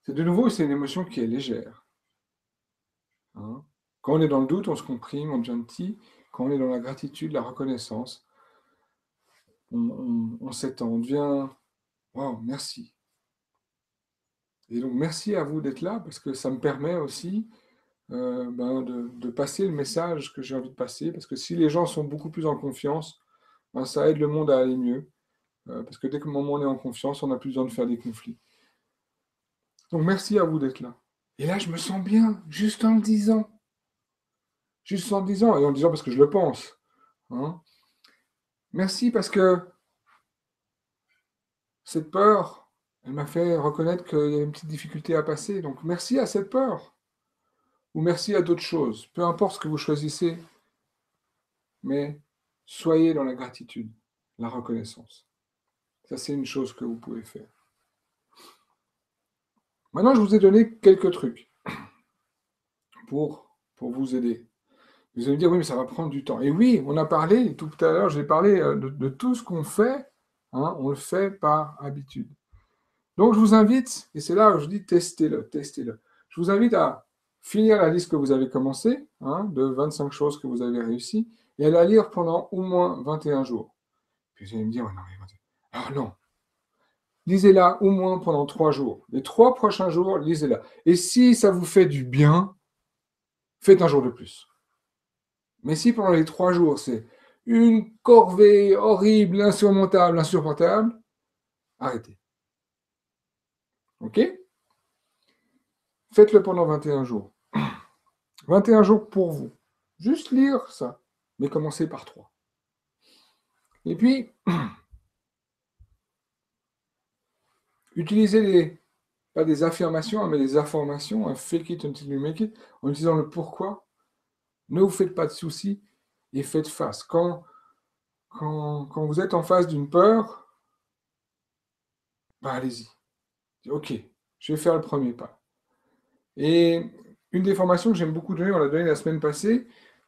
C'est de nouveau, c'est une émotion qui est légère. Hein. Quand on est dans le doute, on se comprime, on devient petit. Quand on est dans la gratitude, la reconnaissance, on s'étend, on devient « Wow, merci ». Et donc, merci à vous d'être là, parce que ça me permet aussi de passer le message que j'ai envie de passer, parce que si les gens sont beaucoup plus en confiance, ça aide le monde à aller mieux, parce que dès que le moment où on est en confiance, on n'a plus besoin de faire des conflits. Donc, merci à vous d'être là. Et là, je me sens bien, juste en le disant. Juste en le disant, et en le disant parce que je le pense. Hein. Merci parce que cette peur, elle m'a fait reconnaître qu'il y avait une petite difficulté à passer. Donc, merci à cette peur. Ou merci à d'autres choses. Peu importe ce que vous choisissez, mais soyez dans la gratitude, la reconnaissance. Ça, c'est une chose que vous pouvez faire. Maintenant, je vous ai donné quelques trucs pour vous aider. Vous allez me dire, oui, mais ça va prendre du temps. Et oui, on a parlé, tout à l'heure, j'ai parlé de tout ce qu'on fait, hein, on le fait par habitude. Donc, je vous invite, et c'est là où je dis, testez-le, testez-le. Je vous invite à finir la liste que vous avez commencée, hein, de 25 choses que vous avez réussi, et à la lire pendant au moins 21 jours. Puis vous allez me dire, oh, non, mais 21... Alors non, lisez-la au moins pendant 3 jours. Les 3 prochains jours, lisez-la. Et si ça vous fait du bien, faites un jour de plus. Mais si pendant les 3 jours, c'est une corvée horrible, insurmontable, insupportable, arrêtez. OK? Faites-le pendant 21 jours. 21 jours pour vous. Juste lire ça. Mais commencez par 3. Et puis, utilisez pas des affirmations, mais des informations, un fake it until you make it, en utilisant le pourquoi. Ne vous faites pas de soucis et faites face. Quand vous êtes en face d'une peur, allez-y. Ok, je vais faire le premier pas. Et une des formations que j'aime beaucoup donner, on l'a donné la semaine passée,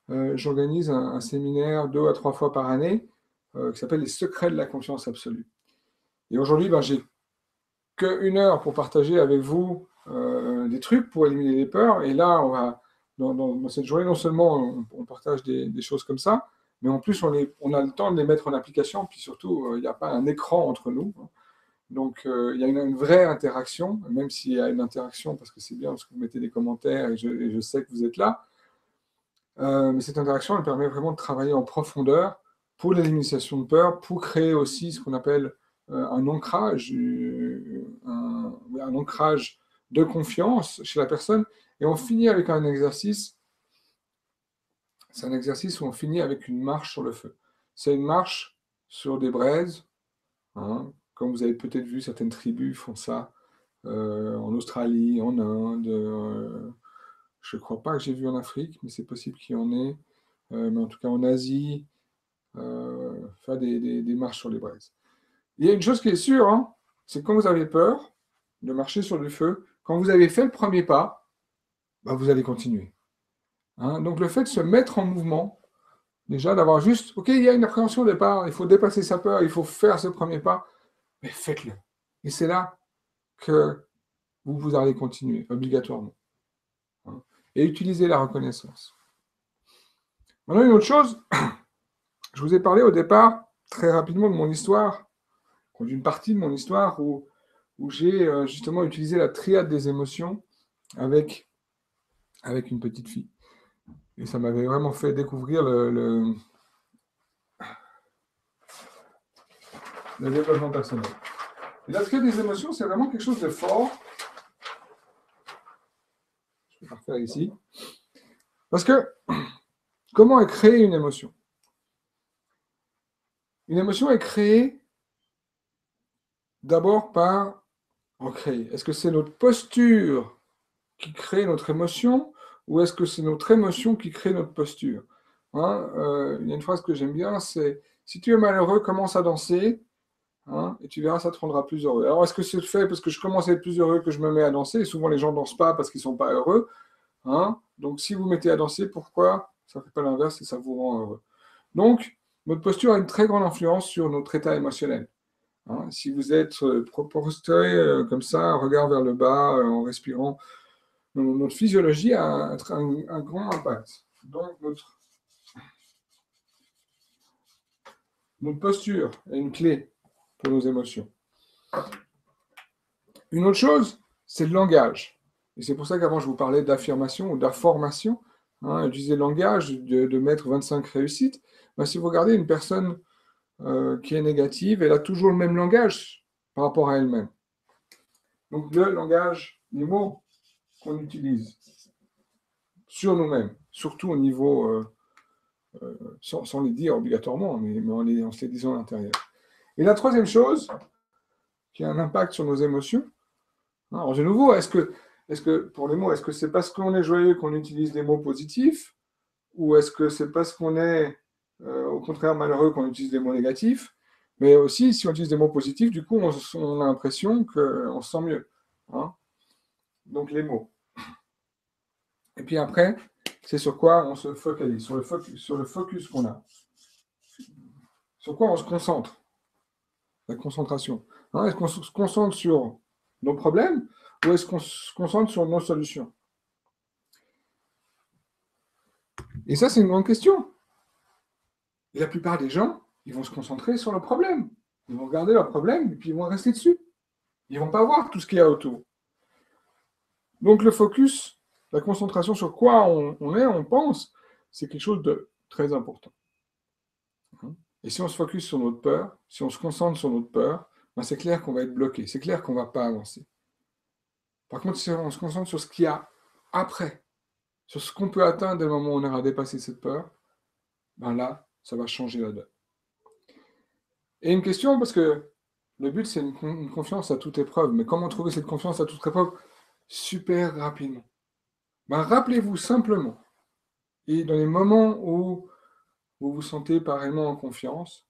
j'organise un séminaire 2 à 3 fois par année qui s'appelle « Les secrets de la confiance absolue ». Et aujourd'hui, j'ai que 1 heure pour partager avec vous des trucs pour éliminer les peurs. Et là, on va, dans cette journée, non seulement on partage des choses comme ça, mais en plus, on a le temps de les mettre en application. Puis surtout, il n'y a pas un écran entre nous. Donc, il y a une vraie interaction, même s'il y a une interaction, parce que c'est bien, parce que vous mettez des commentaires et je sais que vous êtes là. Mais cette interaction, elle permet vraiment de travailler en profondeur pour l'élimination de peur, pour créer aussi ce qu'on appelle un ancrage, un ancrage de confiance chez la personne. Et on finit avec un exercice. C'est un exercice où on finit avec une marche sur le feu. C'est une marche sur des braises. Hein. Comme vous avez peut-être vu, certaines tribus font ça en Australie, en Inde. Je ne crois pas que j'ai vu en Afrique, mais c'est possible qu'il y en ait. Mais en tout cas en Asie, faire des marches sur les braises. Il y a une chose qui est sûre, hein, c'est que quand vous avez peur de marcher sur le feu, quand vous avez fait le premier pas, vous allez continuer. Hein. Donc le fait de se mettre en mouvement, déjà d'avoir juste, ok, il y a une appréhension au départ, il faut dépasser sa peur, il faut faire ce premier pas, mais faites-le. Et c'est là que vous allez continuer, obligatoirement. Hein. et utiliser la reconnaissance. Maintenant, une autre chose, je vous ai parlé au départ, très rapidement, de mon histoire, d'une partie de mon histoire où j'ai justement utilisé la triade des émotions avec une petite fille. Et ça m'avait vraiment fait découvrir le développement personnel. Et la triade des émotions, c'est vraiment quelque chose de fort. Je vais la refaire ici. Parce que, comment est créée une émotion? Une émotion est créée d'abord par créer. Est-ce que c'est notre posture qui crée notre émotion ou est-ce que c'est notre émotion qui crée notre posture? Il y a une phrase que j'aime bien, c'est « Si tu es malheureux, commence à danser et tu verras, ça te rendra plus heureux. » Alors, est-ce que c'est fait parce que je commence à être plus heureux que je me mets à danser? Et souvent, les gens ne dansent pas parce qu'ils ne sont pas heureux. Donc, si vous mettez à danser, pourquoi ça ne fait pas l'inverse et ça vous rend heureux? Donc, notre posture a une très grande influence sur notre état émotionnel. Si vous êtes prostré comme ça, un regard vers le bas, en respirant, notre physiologie a un grand impact. Donc, notre posture est une clé pour nos émotions. Une autre chose, c'est le langage. Et c'est pour ça qu'avant, je vous parlais d'affirmation ou d'information. Je disais langage, de mettre 25 réussites. Si vous regardez une personne qui est négative, elle a toujours le même langage par rapport à elle-même. Donc, le langage, les mots qu'on utilise sur nous-mêmes, surtout au niveau, sans les dire obligatoirement, mais en se les disant à l'intérieur. Et la troisième chose, qui a un impact sur nos émotions, alors de nouveau, est-ce que pour les mots, est-ce que c'est parce qu'on est joyeux qu'on utilise des mots positifs, ou est-ce que c'est parce qu'on est au contraire malheureux qu'on utilise des mots négatifs? Mais aussi, si on utilise des mots positifs, du coup, on a l'impression qu'on se sent mieux. Donc les mots. Et puis après, c'est sur quoi on se focalise, sur le focus qu'on a. Sur quoi on se concentre? La concentration. Est-ce qu'on se concentre sur nos problèmes ou est-ce qu'on se concentre sur nos solutions? Et ça, c'est une grande question. Et la plupart des gens, ils vont se concentrer sur le problème. Ils vont regarder leur problème et puis ils vont rester dessus. Ils ne vont pas voir tout ce qu'il y a autour. Donc le focus, la concentration sur quoi on pense, c'est quelque chose de très important. Et si on se focus sur notre peur, si on se concentre sur notre peur, c'est clair qu'on va être bloqué, c'est clair qu'on ne va pas avancer. Par contre, si on se concentre sur ce qu'il y a après, sur ce qu'on peut atteindre dès le moment où on aura dépassé cette peur, là, ça va changer la donne. Et une question, parce que le but, c'est une confiance à toute épreuve. Mais comment trouver cette confiance à toute épreuve? Super rapidement. Rappelez-vous simplement, et dans les moments où vous vous sentez pareillement en confiance,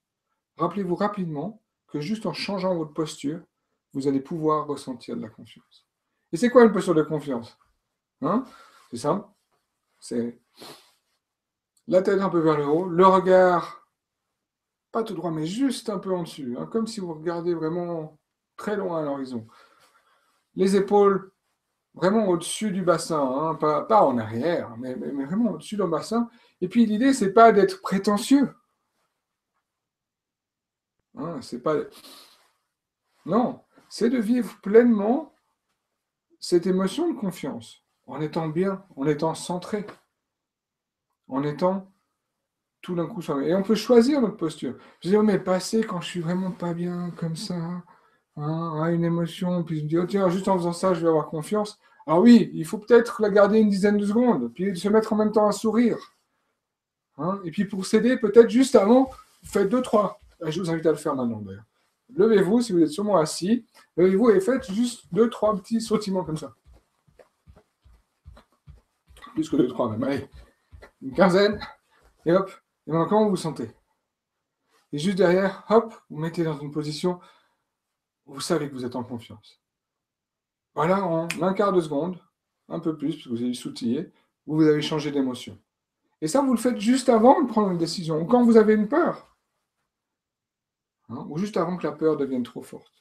rappelez-vous rapidement que juste en changeant votre posture, vous allez pouvoir ressentir de la confiance. Et c'est quoi une posture de confiance? C'est simple. C'est la tête un peu vers le haut, le regard pas tout droit, mais juste un peu en dessus, comme si vous regardiez vraiment très loin à l'horizon. Les épaules vraiment au-dessus du bassin, pas en arrière, mais vraiment au-dessus du bassin. Et puis l'idée, c'est pas d'être prétentieux. C'est pas... Non, c'est de vivre pleinement cette émotion de confiance, en étant bien, en étant centré, en étant tout d'un coup soi-même. Et on peut choisir notre posture. Je dis, mais passer quand je suis vraiment pas bien, comme ça, à une émotion, puis je me dis, oh tiens, juste en faisant ça, je vais avoir confiance. Alors oui, il faut peut-être la garder une dizaine de secondes, puis se mettre en même temps à sourire. Et puis pour s'aider, peut-être juste avant, vous faites 2-3. Je vous invite à le faire maintenant d'ailleurs. Levez-vous, si vous êtes sûrement assis, levez-vous et faites juste 2-3 petits sautillements comme ça. Plus que 2-3 même, allez. Une quinzaine, et hop. Et maintenant, comment vous vous sentez? Et juste derrière, hop, vous mettez dans une position où vous savez que vous êtes en confiance. Voilà, en un quart de seconde, un peu plus, parce que vous avez sautillé, vous avez changé d'émotion. Et ça, vous le faites juste avant de prendre une décision, ou quand vous avez une peur. Ou juste avant que la peur devienne trop forte.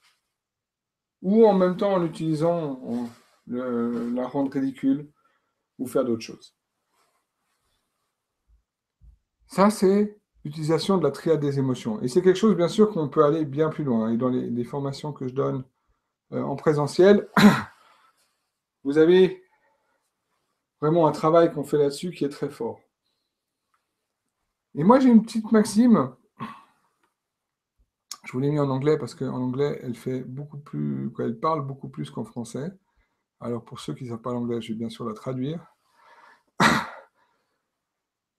Ou en même temps en l'utilisant, la rendre ridicule, ou faire d'autres choses. Ça, c'est l'utilisation de la triade des émotions. Et c'est quelque chose, bien sûr, qu'on peut aller bien plus loin. Et dans les formations que je donne en présentiel, vous avez vraiment un travail qu'on fait là-dessus qui est très fort. Et moi, j'ai une petite maxime. Je vous l'ai mis en anglais parce qu'en anglais, elle fait beaucoup plus, elle parle beaucoup plus qu'en français. Alors, pour ceux qui ne savent pas l'anglais, je vais bien sûr la traduire.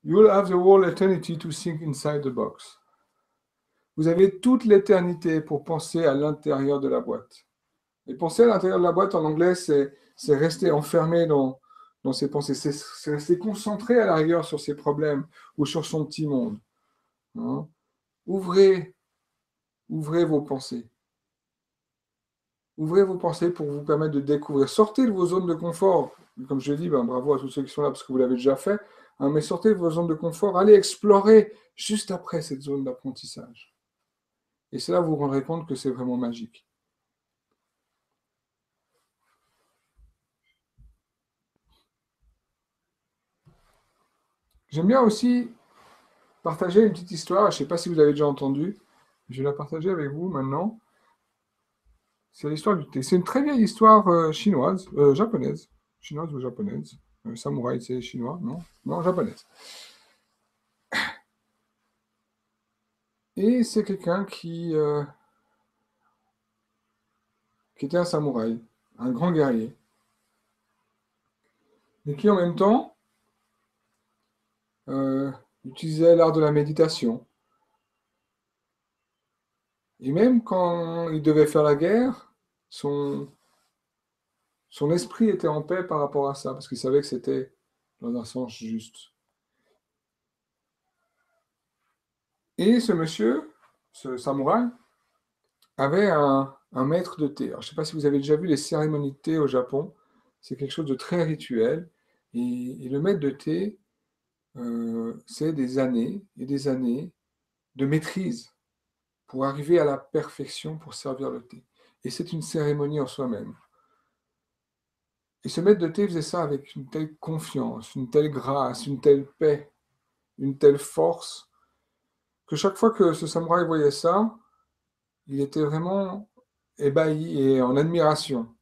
You'll have the whole eternity to think inside the box. Vous avez toute l'éternité pour penser à l'intérieur de la boîte. Et penser à l'intérieur de la boîte, en anglais, c'est rester enfermé dans ses pensées. C'est rester concentré à la rigueur sur ses problèmes ou sur son petit monde. Hein. Ouvrez vos pensées. Ouvrez vos pensées pour vous permettre de découvrir. Sortez de vos zones de confort. Comme je l'ai dit, bravo à tous ceux qui sont là parce que vous l'avez déjà fait. Hein, mais sortez de vos zones de confort. Allez explorer juste après cette zone d'apprentissage. Et c'est là que vous vous rendrez compte que c'est vraiment magique. J'aime bien aussi partager une petite histoire. Je ne sais pas si vous avez déjà entendu. Je vais la partager avec vous maintenant. C'est l'histoire du thé. C'est une très vieille histoire chinoise, japonaise. Chinoise ou japonaise. Samouraï, c'est chinois, non? Non, japonaise. Et c'est quelqu'un qui était un samouraï, un grand guerrier, et qui en même temps euh, utilisait l'art de la méditation. Et même quand il devait faire la guerre, son esprit était en paix par rapport à ça, parce qu'il savait que c'était dans un sens juste. Et ce monsieur, ce samouraï, avait un maître de thé. Alors, je ne sais pas si vous avez déjà vu les cérémonies de thé au Japon. C'est quelque chose de très rituel. Et le maître de thé, c'est des années et des années de maîtrise pour arriver à la perfection pour servir le thé. Et c'est une cérémonie en soi-même. Et ce maître de thé faisait ça avec une telle confiance, une telle grâce, une telle paix, une telle force, que chaque fois que ce samouraï voyait ça, il était vraiment ébahi et en admiration.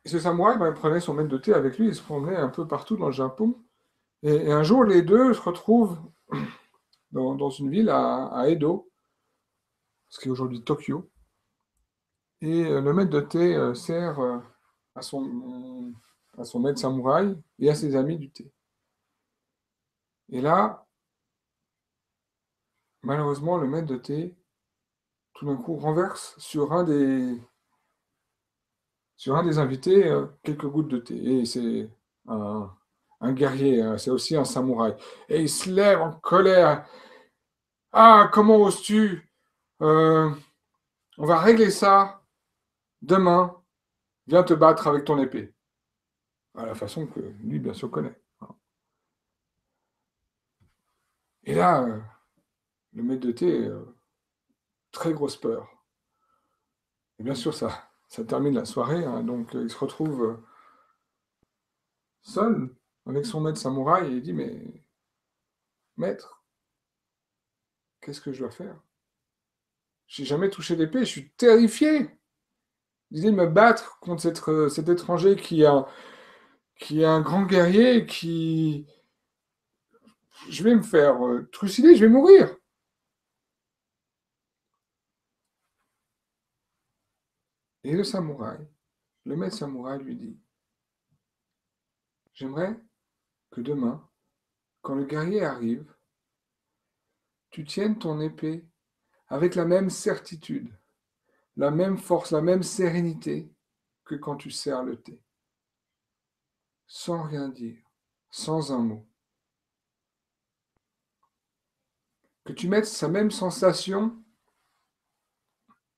Et ce samouraï, il prenait son maître de thé avec lui, il se promenait un peu partout dans le Japon. Et un jour, les deux se retrouvent dans une ville à Edo, ce qui est aujourd'hui Tokyo. Et le maître de thé sert à son maître samouraï et à ses amis du thé. Et là, malheureusement, le maître de thé, tout d'un coup, renverse sur un des invités quelques gouttes de thé. Et c'est un guerrier, hein, c'est aussi un samouraï. Et il se lève en colère. Ah, comment oses-tu? Euh, on va régler ça demain. Viens te battre avec ton épée. À la façon que lui, bien sûr, connaît. Et là, le maître de thé, très grosse peur. Et bien sûr, ça termine la soirée, hein, donc il se retrouve seul avec son maître samouraï et il dit, mais maître, qu'est-ce que je dois faire? J'ai jamais touché d'épée, je suis terrifié. L'idée de me battre contre cet étranger qui est un grand guerrier, qui... Je vais me faire trucider, je vais mourir. Et le samouraï, le maître samouraï lui dit, j'aimerais que demain, quand le guerrier arrive, tu tiennes ton épée avec la même certitude, la même force, la même sérénité que quand tu sers le thé. Sans rien dire, sans un mot. Que tu mettes sa même sensation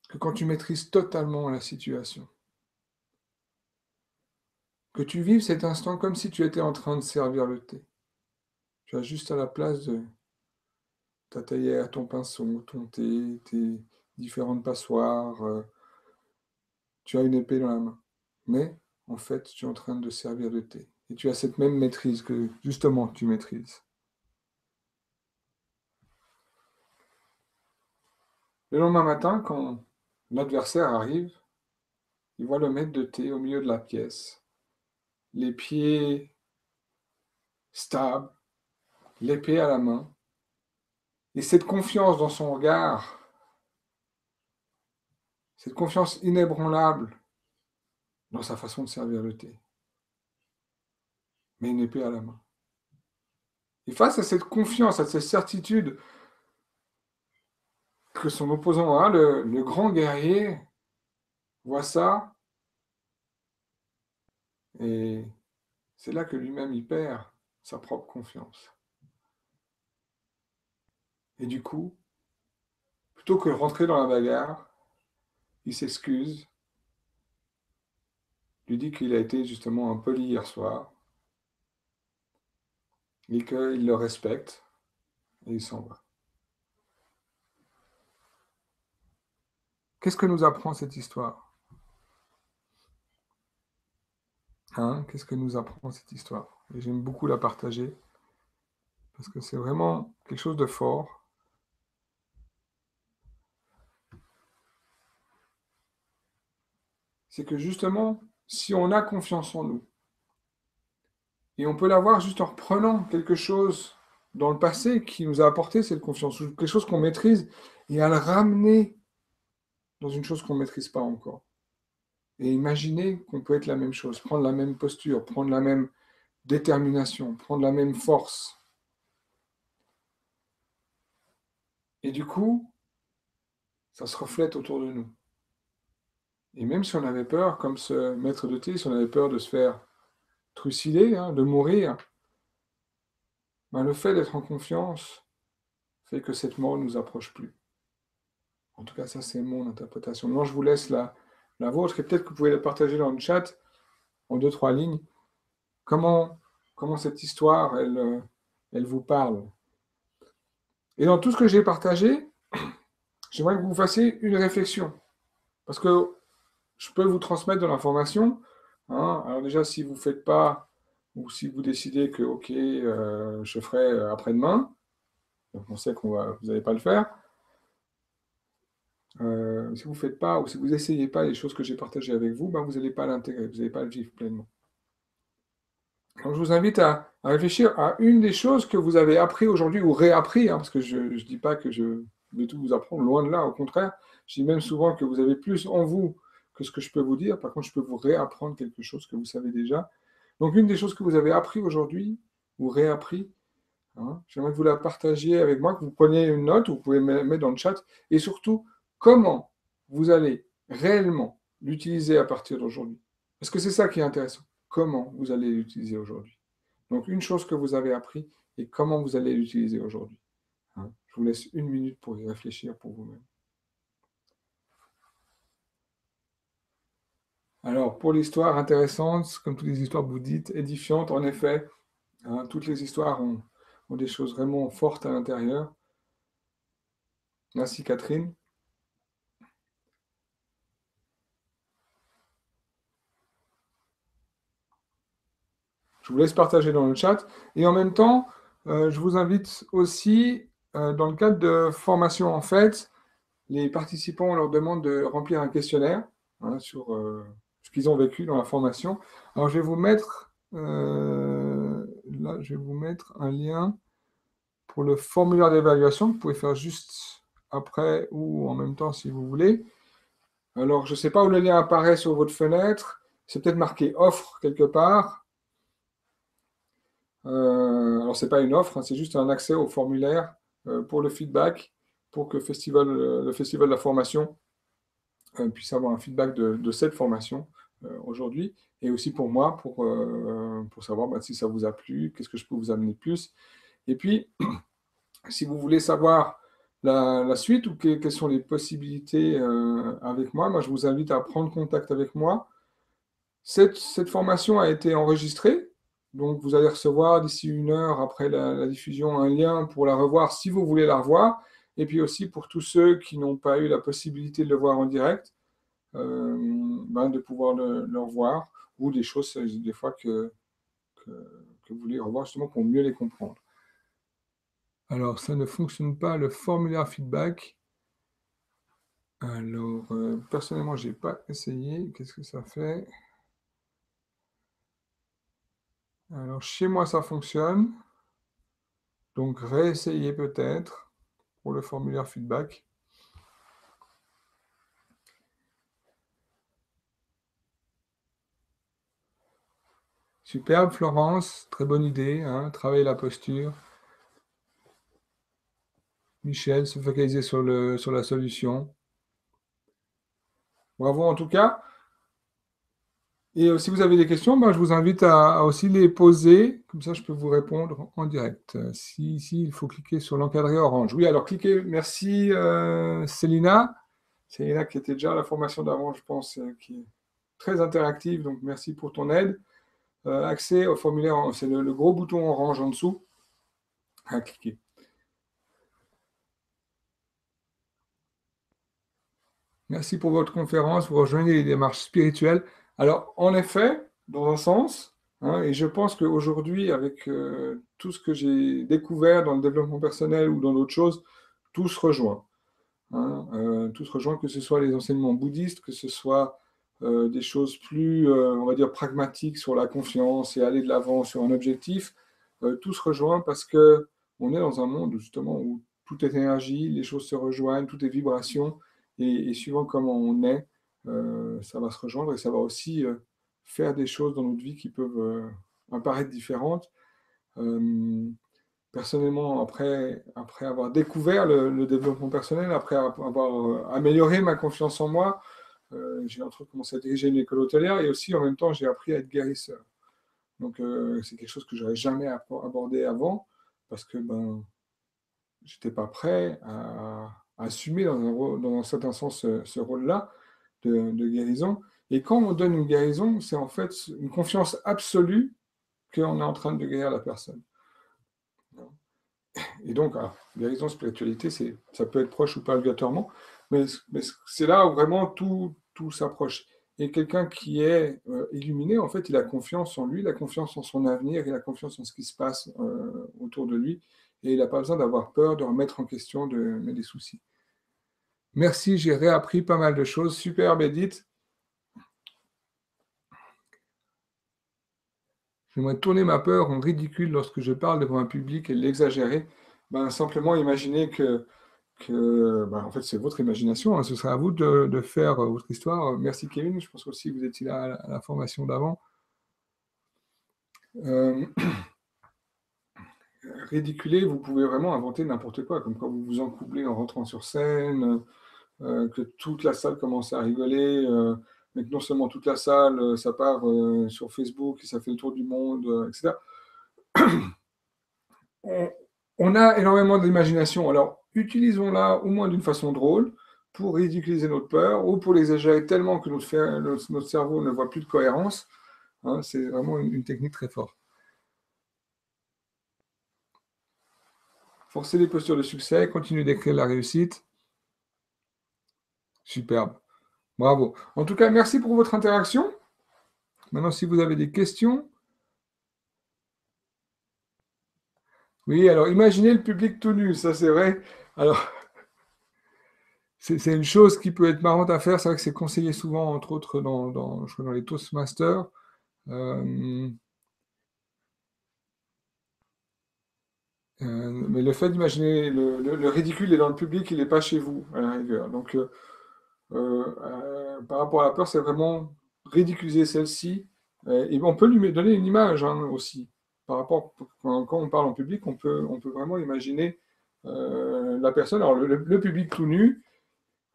que quand tu maîtrises totalement la situation. Que tu vives cet instant comme si tu étais en train de servir le thé. Tu as juste à la place de ta thaïère, ton pinceau, ton thé, tes différentes passoires, tu as une épée dans la main. Mais, en fait, tu es en train de servir de thé. Et tu as cette même maîtrise que, justement, tu maîtrises. Le lendemain matin, quand l'adversaire arrive, il voit le maître de thé au milieu de la pièce, les pieds stables, l'épée à la main, et cette confiance dans son regard, cette confiance inébranlable dans sa façon de servir le thé, mais une épée à la main. Et face à cette confiance, à cette certitude que son opposant a, le grand guerrier voit ça, et c'est là que lui-même il perd sa propre confiance. Et du coup, plutôt que de rentrer dans la bagarre, il s'excuse, lui dit qu'il a été justement impoli hier soir, et qu'il le respecte, et il s'en va. Qu'est-ce que nous apprend cette histoire? Qu'est-ce que nous apprend cette histoire? Et j'aime beaucoup la partager, parce que c'est vraiment quelque chose de fort. C'est que justement, si on a confiance en nous, et on peut l'avoir juste en reprenant quelque chose dans le passé qui nous a apporté cette confiance, ou quelque chose qu'on maîtrise, et à le ramener dans une chose qu'on ne maîtrise pas encore. Et imaginer qu'on peut être la même chose, prendre la même posture, prendre la même détermination, prendre la même force. Et du coup, ça se reflète autour de nous. Et même si on avait peur, comme ce maître de thé, si on avait peur de se faire trucider, de mourir, ben le fait d'être en confiance fait que cette mort ne nous approche plus. En tout cas, ça, c'est mon interprétation. Maintenant, je vous laisse la vôtre, et peut-être que vous pouvez la partager dans le chat, en 2-3 lignes. Comment cette histoire, elle vous parle. Et dans tout ce que j'ai partagé, j'aimerais que vous fassiez une réflexion. Parce que je peux vous transmettre de l'information. Alors déjà, si vous ne faites pas, ou si vous décidez que, ok, je ferai après-demain, donc on sait que vous n'allez pas le faire. Si vous ne faites pas, ou si vous n'essayez pas les choses que j'ai partagées avec vous, ben vous n'allez pas l'intégrer, vous n'allez pas le vivre pleinement. Donc je vous invite à réfléchir à une des choses que vous avez appris aujourd'hui, ou réappris, parce que je ne dis pas que je vais tout vous apprendre, loin de là, au contraire. Je dis même souvent que vous avez plus en vous que ce que je peux vous dire. Par contre, je peux vous réapprendre quelque chose que vous savez déjà. Donc une des choses que vous avez appris aujourd'hui, ou réappris, j'aimerais que vous la partagiez avec moi, que vous preniez une note, ou vous pouvez mettre dans le chat, et surtout, comment vous allez réellement l'utiliser à partir d'aujourd'hui. Parce que c'est ça qui est intéressant. Comment vous allez l'utiliser aujourd'hui. Donc, une chose que vous avez appris et comment vous allez l'utiliser aujourd'hui. Je vous laisse 1 minute pour y réfléchir pour vous-même. Alors, pour l'histoire intéressante, comme toutes les histoires bouddhiques, édifiantes, en effet, toutes les histoires ont des choses vraiment fortes à l'intérieur. Merci Catherine. Je vous laisse partager dans le chat. Et en même temps, je vous invite aussi, dans le cadre de formation en fait, les participants, on leur demande de remplir un questionnaire sur ce qu'ils ont vécu dans la formation. Alors, je vais vous mettre, là, je vais vous mettre un lien pour le formulaire d'évaluation que vous pouvez faire juste après ou en même temps si vous voulez. Alors, je ne sais pas où le lien apparaît sur votre fenêtre. C'est peut-être marqué « Offre » quelque part. Alors, ce n'est pas une offre, c'est juste un accès au formulaire pour le feedback, pour que le festival de la formation puisse avoir un feedback de cette formation aujourd'hui, et aussi pour moi, pour savoir si ça vous a plu, qu'est-ce que je peux vous amener de plus. Et puis, si vous voulez savoir la suite, ou quelles sont les possibilités avec moi, je vous invite à prendre contact avec moi. Cette formation a été enregistrée, donc vous allez recevoir d'ici 1 heure après la diffusion un lien pour la revoir si vous voulez la revoir, et puis aussi pour tous ceux qui n'ont pas eu la possibilité de le voir en direct, de pouvoir le revoir, ou des choses, des fois, que vous voulez revoir justement pour mieux les comprendre. Alors, ça ne fonctionne pas, le formulaire feedback. Alors, personnellement, je n'ai pas essayé. Qu'est-ce que ça fait? Alors, chez moi, ça fonctionne. Donc, réessayez peut-être pour le formulaire feedback. Superbe, Florence. Très bonne idée, hein, travailler la posture. Michel, se focaliser sur la solution. Bravo en tout cas. Et si vous avez des questions, je vous invite à aussi les poser. Comme ça, je peux vous répondre en direct. Si il faut cliquer sur l'encadré orange. Oui, alors cliquez. Merci Célina. Célina qui était déjà à la formation d'avant, je pense, qui est très interactive. Donc, merci pour ton aide. Accès au formulaire, c'est le gros bouton orange en dessous. À cliquer. Merci pour votre conférence. Vous rejoignez les démarches spirituelles. Alors, en effet, dans un sens, hein, et je pense qu'aujourd'hui, avec tout ce que j'ai découvert dans le développement personnel ou dans d'autres choses, tout se rejoint. Hein, tout se rejoint, que ce soit les enseignements bouddhistes, que ce soit des choses plus, on va dire, pragmatiques sur la confiance et aller de l'avant sur un objectif. Tout se rejoint parce que on est dans un monde justement où tout est énergie, les choses se rejoignent, tout est vibration, et suivant comment on est, ça va se rejoindre et ça va aussi faire des choses dans notre vie qui peuvent apparaître différentes. Personnellement, après avoir découvert le développement personnel, après avoir amélioré ma confiance en moi, j'ai entre autres commencé à diriger une école hôtelière et aussi en même temps j'ai appris à être guérisseur. Donc c'est quelque chose que j'aurais jamais abordé avant parce que j'étais pas prêt à assumer dans un certain sens ce rôle-là de guérison. Et quand on donne une guérison, c'est en fait une confiance absolue qu'on est en train de guérir la personne. Et donc, guérison, spiritualité, ça peut être proche ou pas obligatoirement, mais c'est là où vraiment tout s'approche. Et quelqu'un qui est illuminé, en fait, il a confiance en lui, il a confiance en son avenir, il a confiance en ce qui se passe autour de lui, et il n'a pas besoin d'avoir peur de remettre en question des soucis. Merci, j'ai réappris pas mal de choses. Superbe, Edith. J'aimerais tourner ma peur en ridicule lorsque je parle devant un public et l'exagérer. Simplement imaginer que en fait, c'est votre imagination, hein. Ce sera à vous de faire votre histoire. Merci Kevin, je pense aussi que vous étiez là à la formation d'avant. Ridiculer, vous pouvez vraiment inventer n'importe quoi, comme quand vous vous encoublez en rentrant sur scène, que toute la salle commence à rigoler, mais que non seulement toute la salle, ça part sur Facebook et ça fait le tour du monde, etc. On a énormément d'imagination, alors utilisons-la au moins d'une façon drôle pour ridiculiser notre peur ou pour l'exagérer tellement que notre cerveau ne voit plus de cohérence. Hein, c'est vraiment une technique très forte. Forcer les postures de succès, continuer d'écrire la réussite. Superbe. Bravo. En tout cas, merci pour votre interaction. Maintenant, si vous avez des questions. Oui, alors imaginez le public tout nu, ça c'est vrai. Alors, c'est une chose qui peut être marrante à faire. C'est vrai que c'est conseillé souvent, entre autres, je crois dans les Toastmasters. Mais le fait d'imaginer le ridicule est dans le public, il n'est pas chez vous, à la rigueur. Donc, par rapport à la peur, c'est vraiment ridiculiser celle-ci. Et on peut lui donner une image aussi. Par rapport, quand on parle en public, on peut vraiment imaginer la personne, alors le public tout nu,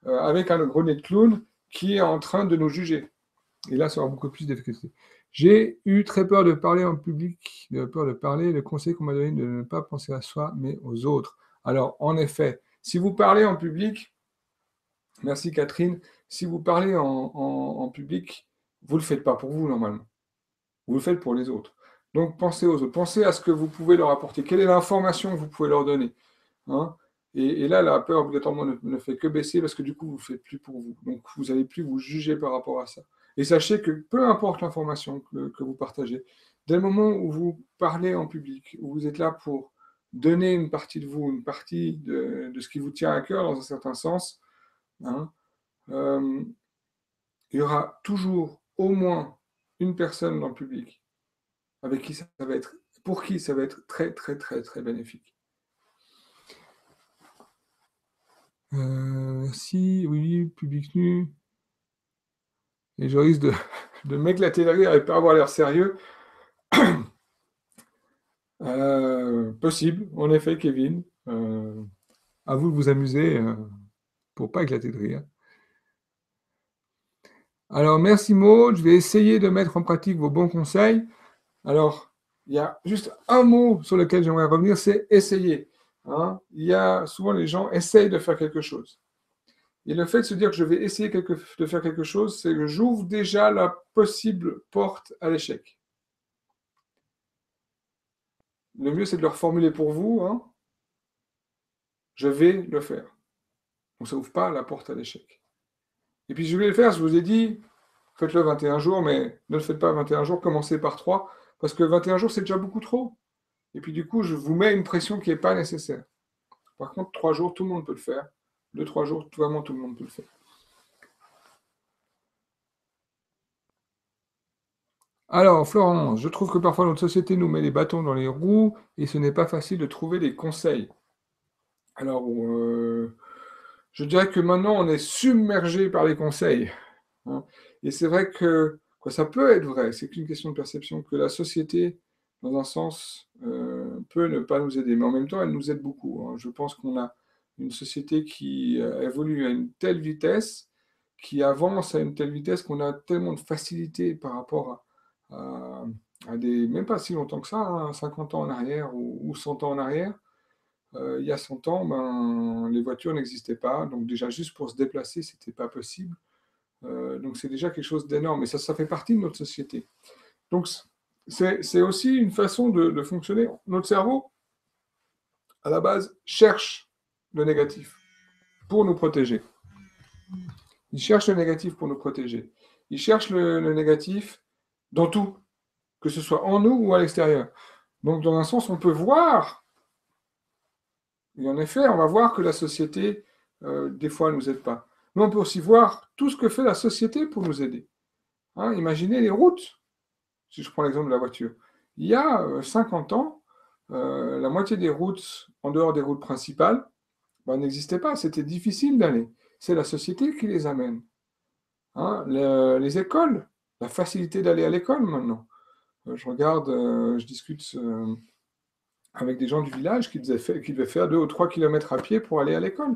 avec un gros nez de clown, qui est en train de nous juger. Et là, ça aura beaucoup plus d'efficacité. J'ai eu très peur de parler en public, de peur de parler. Le conseil qu'on m'a donné de ne pas penser à soi, mais aux autres. Alors, en effet, si vous parlez en public, merci Catherine, si vous parlez en public, vous ne le faites pas pour vous normalement. Vous le faites pour les autres. Donc, pensez aux autres. Pensez à ce que vous pouvez leur apporter. Quelle est l'information que vous pouvez leur donner, hein? Et là, la peur obligatoirement ne fait que baisser parce que du coup, vous ne faites plus pour vous. Donc, vous n'allez plus vous juger par rapport à ça. Et sachez que peu importe l'information que vous partagez, dès le moment où vous parlez en public, où vous êtes là pour donner une partie de vous, une partie de ce qui vous tient à cœur dans un certain sens, hein, euh, il y aura toujours au moins une personne dans le public avec qui ça va être, pour qui ça va être très, très, très, très bénéfique. Merci, oui, public nu. Et je risque de m'éclater de rire et de pas avoir l'air sérieux. Possible, en effet, Kevin. À vous de vous amuser pour pas éclater de rire. Alors, merci Maud. Je vais essayer de mettre en pratique vos bons conseils. Alors, il y a juste un mot sur lequel j'aimerais revenir, c'est essayer. Hein. Il y a souvent les gens essayent de faire quelque chose. Et le fait de se dire que je vais essayer de faire quelque chose, c'est que j'ouvre déjà la possible porte à l'échec. Le mieux, c'est de le reformuler pour vous. Hein. Je vais le faire. Donc ça n'ouvre pas la porte à l'échec. Et puis je vais le faire, je vous ai dit, faites-le 21 jours, mais ne le faites pas 21 jours, commencez par 3, parce que 21 jours, c'est déjà beaucoup trop. Et puis du coup, je vous mets une pression qui n'est pas nécessaire. Par contre, 3 jours, tout le monde peut le faire. 2-3 jours, vraiment tout le monde peut le faire. Alors, Florence, je trouve que parfois notre société nous met des bâtons dans les roues et ce n'est pas facile de trouver des conseils. Alors, je dirais que maintenant, on est submergé par les conseils. Hein. Et c'est vrai que quoi, ça peut être vrai, c'est qu'une question de perception, que la société, dans un sens, peut ne pas nous aider. Mais en même temps, elle nous aide beaucoup. Hein. Je pense qu'on a une société qui évolue à une telle vitesse, qui avance à une telle vitesse qu'on a tellement de facilité par rapport à des, même pas si longtemps que ça, hein, 50 ans en arrière ou 100 ans en arrière. Il y a 100 ans, ben, les voitures n'existaient pas, donc déjà juste pour se déplacer, c'était pas possible. Donc c'est déjà quelque chose d'énorme, et ça fait partie de notre société. Donc c'est aussi une façon de fonctionner. Notre cerveau, à la base, cherche le négatif pour nous protéger. Il cherche le négatif pour nous protéger. Il cherche le négatif dans tout, que ce soit en nous ou à l'extérieur. Donc dans un sens, on peut voir, et en effet, on va voir que la société, des fois, ne nous aide pas. Mais on peut aussi voir tout ce que fait la société pour nous aider. Hein, imaginez les routes. Si je prends l'exemple de la voiture, il y a 50 ans, la moitié des routes, en dehors des routes principales, ben, n'existaient pas. C'était difficile d'aller. C'est la société qui les amène. Hein, les écoles, la facilité d'aller à l'école maintenant. Je regarde, je discute avec des gens du village qui devaient faire 2 ou 3 kilomètres à pied pour aller à l'école.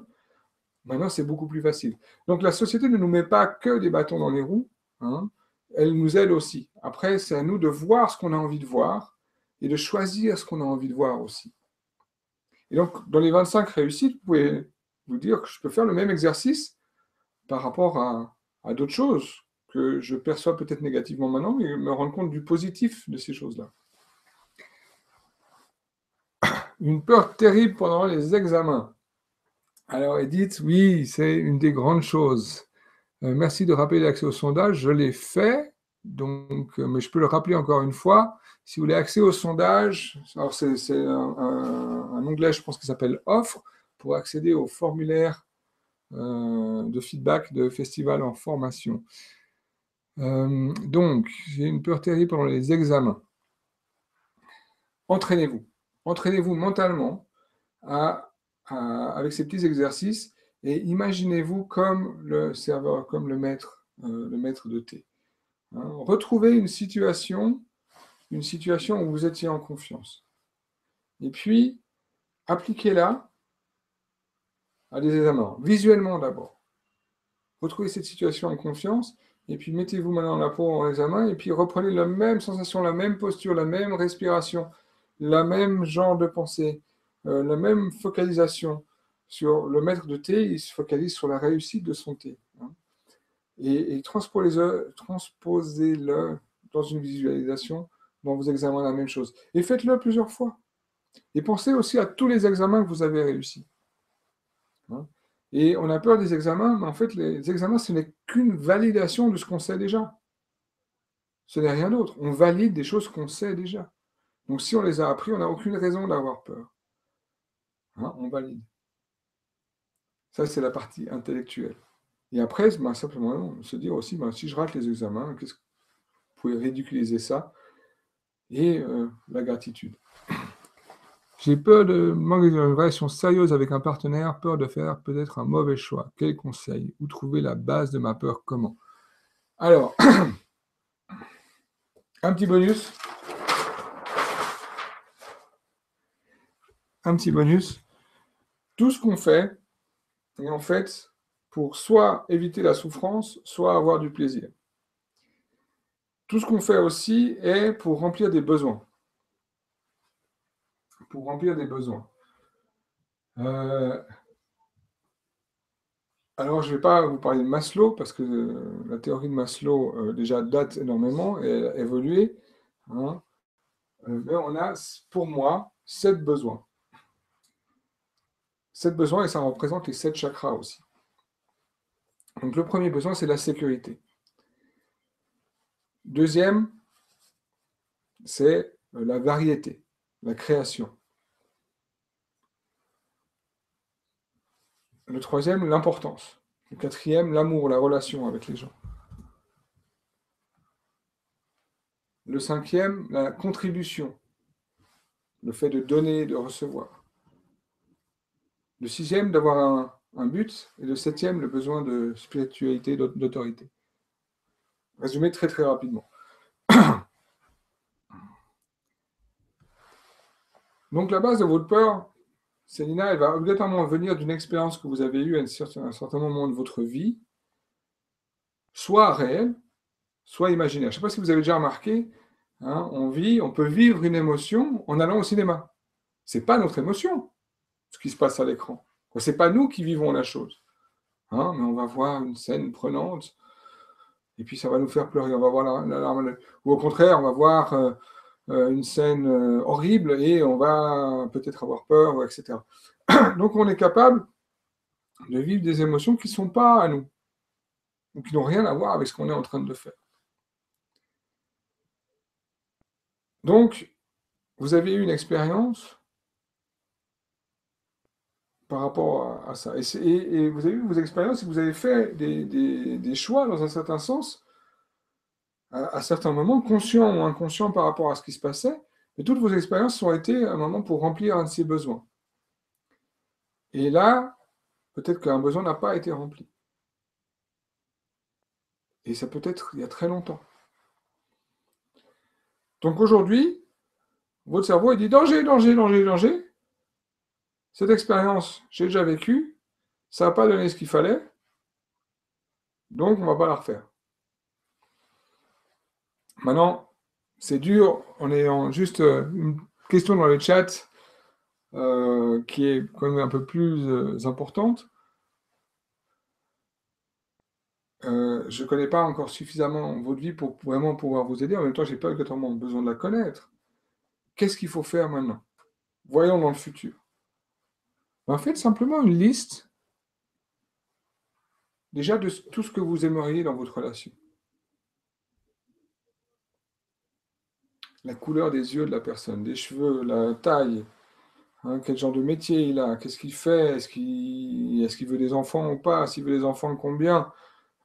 Maintenant, c'est beaucoup plus facile. Donc la société ne nous met pas que des bâtons dans les roues, hein, elle nous aide aussi. Après, c'est à nous de voir ce qu'on a envie de voir et de choisir ce qu'on a envie de voir aussi. Et donc, dans les 25 réussites, vous pouvez vous dire que je peux faire le même exercice par rapport à d'autres choses que je perçois peut-être négativement maintenant, mais me rendre compte du positif de ces choses-là. Une peur terrible pendant les examens. Alors, Edith, oui, c'est une des grandes choses. Merci de rappeler l'accès au sondage. Je l'ai fait, donc, mais je peux le rappeler encore une fois. Si vous voulez accès au sondage, alors c'est un onglet, je pense, qui s'appelle Offre, pour accéder au formulaire de feedback de Festival en formation. Donc, j'ai une peur terrible pendant les examens. Entraînez-vous. Entraînez-vous mentalement avec ces petits exercices et imaginez-vous comme le serveur, comme le maître de thé. Hein. Retrouvez une situation où vous étiez en confiance. Et puis, appliquez-la à des examens, visuellement d'abord. Retrouvez cette situation en confiance, et puis mettez-vous maintenant la peau en examen, et puis reprenez la même sensation, la même posture, la même respiration, la même genre de pensée, la même focalisation. Sur le maître de thé, il se focalise sur la réussite de son thé. Hein. Et transposez-le dans une visualisation dans vos examens, la même chose. Et faites-le plusieurs fois. Et pensez aussi à tous les examens que vous avez réussis. Hein. Et on a peur des examens, mais en fait, les examens, ce n'est qu'une validation de ce qu'on sait déjà. Ce n'est rien d'autre. On valide des choses qu'on sait déjà. Donc si on les a appris, on n'a aucune raison d'avoir peur. Hein, on valide. Ça, c'est la partie intellectuelle. Et après, simplement se dire aussi, si je rate les examens, qu'est-ce que vous pouvez ridiculiser ça? Et la gratitude. J'ai peur de manquer d'une relation sérieuse avec un partenaire, peur de faire peut-être un mauvais choix. Quel conseil? Où trouver la base de ma peur? Comment? Alors, un petit bonus. Un petit bonus. Tout ce qu'on fait est en fait pour soit éviter la souffrance, soit avoir du plaisir. Tout ce qu'on fait aussi est pour remplir des besoins. Pour remplir des besoins. Alors, je ne vais pas vous parler de Maslow, parce que la théorie de Maslow, déjà, date énormément et a évolué. Hein. Mais on a, pour moi, 7 besoins. 7 besoins, et ça représente les 7 chakras aussi. Donc, le premier besoin, c'est la sécurité. Deuxième, c'est la variété, la création. Le troisième, l'importance. Le quatrième, l'amour, la relation avec les gens. Le cinquième, la contribution, le fait de donner, de recevoir. Le sixième, d'avoir un but. Et le septième, le besoin de spiritualité, d'autorité. Résumé très très rapidement. Donc la base de votre peur, Célina, elle va obligatoirement venir d'une expérience que vous avez eue à un certain moment de votre vie, soit réelle, soit imaginaire. Je ne sais pas si vous avez déjà remarqué, hein, on peut vivre une émotion en allant au cinéma. Ce n'est pas notre émotion, ce qui se passe à l'écran. Ce n'est pas nous qui vivons la chose. Hein, mais on va voir une scène prenante, et puis ça va nous faire pleurer. On va voir la larme à l'œil. Ou au contraire, on va voir une scène horrible et on va peut-être avoir peur, etc. Donc on est capable de vivre des émotions qui ne sont pas à nous, ou qui n'ont rien à voir avec ce qu'on est en train de faire. Donc, vous avez eu une expérience par rapport à ça. Et vous avez eu vos expériences et vous avez fait des choix, dans un certain sens, à certains moments, conscients ou inconscients par rapport à ce qui se passait, mais toutes vos expériences ont été un moment pour remplir un de ces besoins. Et là, peut-être qu'un besoin n'a pas été rempli. Et ça peut être il y a très longtemps. Donc aujourd'hui, votre cerveau il dit danger, danger, danger, danger. Cette expérience, j'ai déjà vécu, ça n'a pas donné ce qu'il fallait, donc on ne va pas la refaire. Maintenant, c'est dur, on est en juste une question dans le chat qui est quand même un peu plus importante. Je ne connais pas encore suffisamment votre vie pour vraiment pouvoir vous aider. En même temps, je n'ai pas obligatoirement besoin de la connaître. Qu'est-ce qu'il faut faire maintenant? Voyons dans le futur. Faites simplement une liste déjà de tout ce que vous aimeriez dans votre relation. La couleur des yeux de la personne, des cheveux, la taille, hein, quel genre de métier il a, qu'est-ce qu'il fait, est-ce qu'il veut des enfants ou pas, s'il veut des enfants, combien,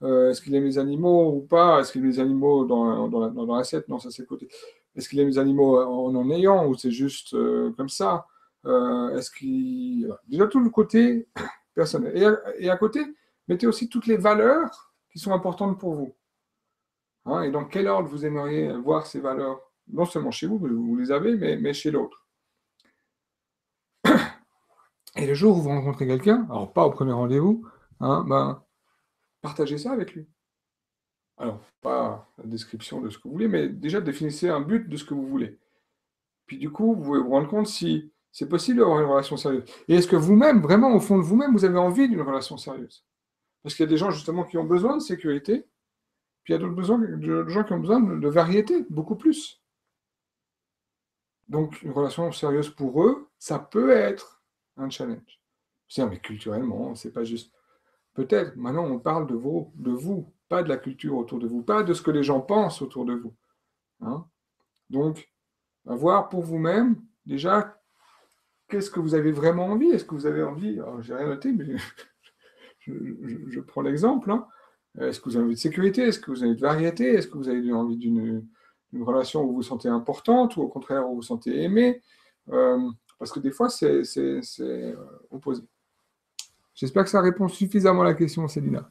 est-ce qu'il aime les animaux ou pas, est-ce qu'il aime les animaux dans l'assiette, non, ça c'est côté. Est-ce qu'il aime les animaux en ayant ou c'est juste comme ça, est-ce qu'il... Voilà. Déjà tout le côté personnel. Et à côté, mettez aussi toutes les valeurs qui sont importantes pour vous. Hein, et dans quel ordre vous aimeriez voir ces valeurs, non seulement chez vous, vous les avez, mais chez l'autre. Et le jour où vous rencontrez quelqu'un, alors pas au premier rendez-vous, hein, partagez ça avec lui. Alors, pas la description de ce que vous voulez, mais déjà définissez un but de ce que vous voulez. Puis du coup, vous pouvez vous rendre compte si c'est possible d'avoir une relation sérieuse. Et est-ce que vous-même, vraiment au fond de vous-même, vous avez envie d'une relation sérieuse? Parce qu'il y a des gens justement qui ont besoin de sécurité, puis il y a d'autres gens qui ont besoin de variété, beaucoup plus. Donc, une relation sérieuse pour eux, ça peut être un challenge. C'est mais culturellement, c'est pas juste. Peut-être, maintenant on parle de vous, pas de la culture autour de vous, pas de ce que les gens pensent autour de vous. Hein. Donc, à voir pour vous-même, déjà, qu'est-ce que vous avez vraiment envie? Est-ce que vous avez envie, alors j'ai rien noté, mais je prends l'exemple, hein. Est-ce que vous avez envie de sécurité? Est-ce que vous avez de variété? Est-ce que vous avez envie d'une relation où vous vous sentez importante ou au contraire où vous vous sentez aimé? Parce que des fois, c'est opposé. J'espère que ça répond suffisamment à la question, Célina.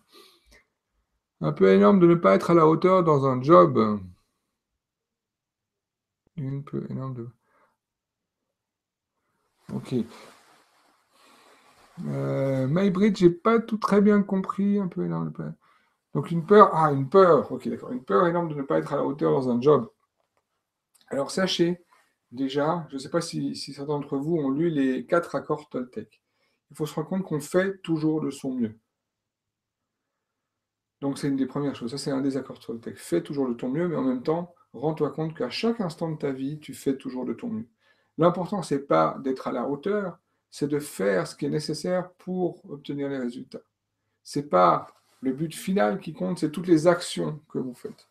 Un peu énorme de ne pas être à la hauteur dans un job. Un peu énorme de... Ok. Maybridge, j'ai pas tout très bien compris. Un peu énorme de pas... Donc une peur. Ah, une peur. Ok, d'accord. Une peur énorme de ne pas être à la hauteur dans un job. Alors sachez, déjà, je ne sais pas si certains d'entre vous ont lu les 4 accords Toltec. Il faut se rendre compte qu'on fait toujours de son mieux. Donc c'est une des premières choses. Ça, c'est un des accords Toltec. Fais toujours de ton mieux, mais en même temps, rends-toi compte qu'à chaque instant de ta vie, tu fais toujours de ton mieux. L'important, c'est pas d'être à la hauteur, c'est de faire ce qui est nécessaire pour obtenir les résultats. C'est pas le but final qui compte, c'est toutes les actions que vous faites.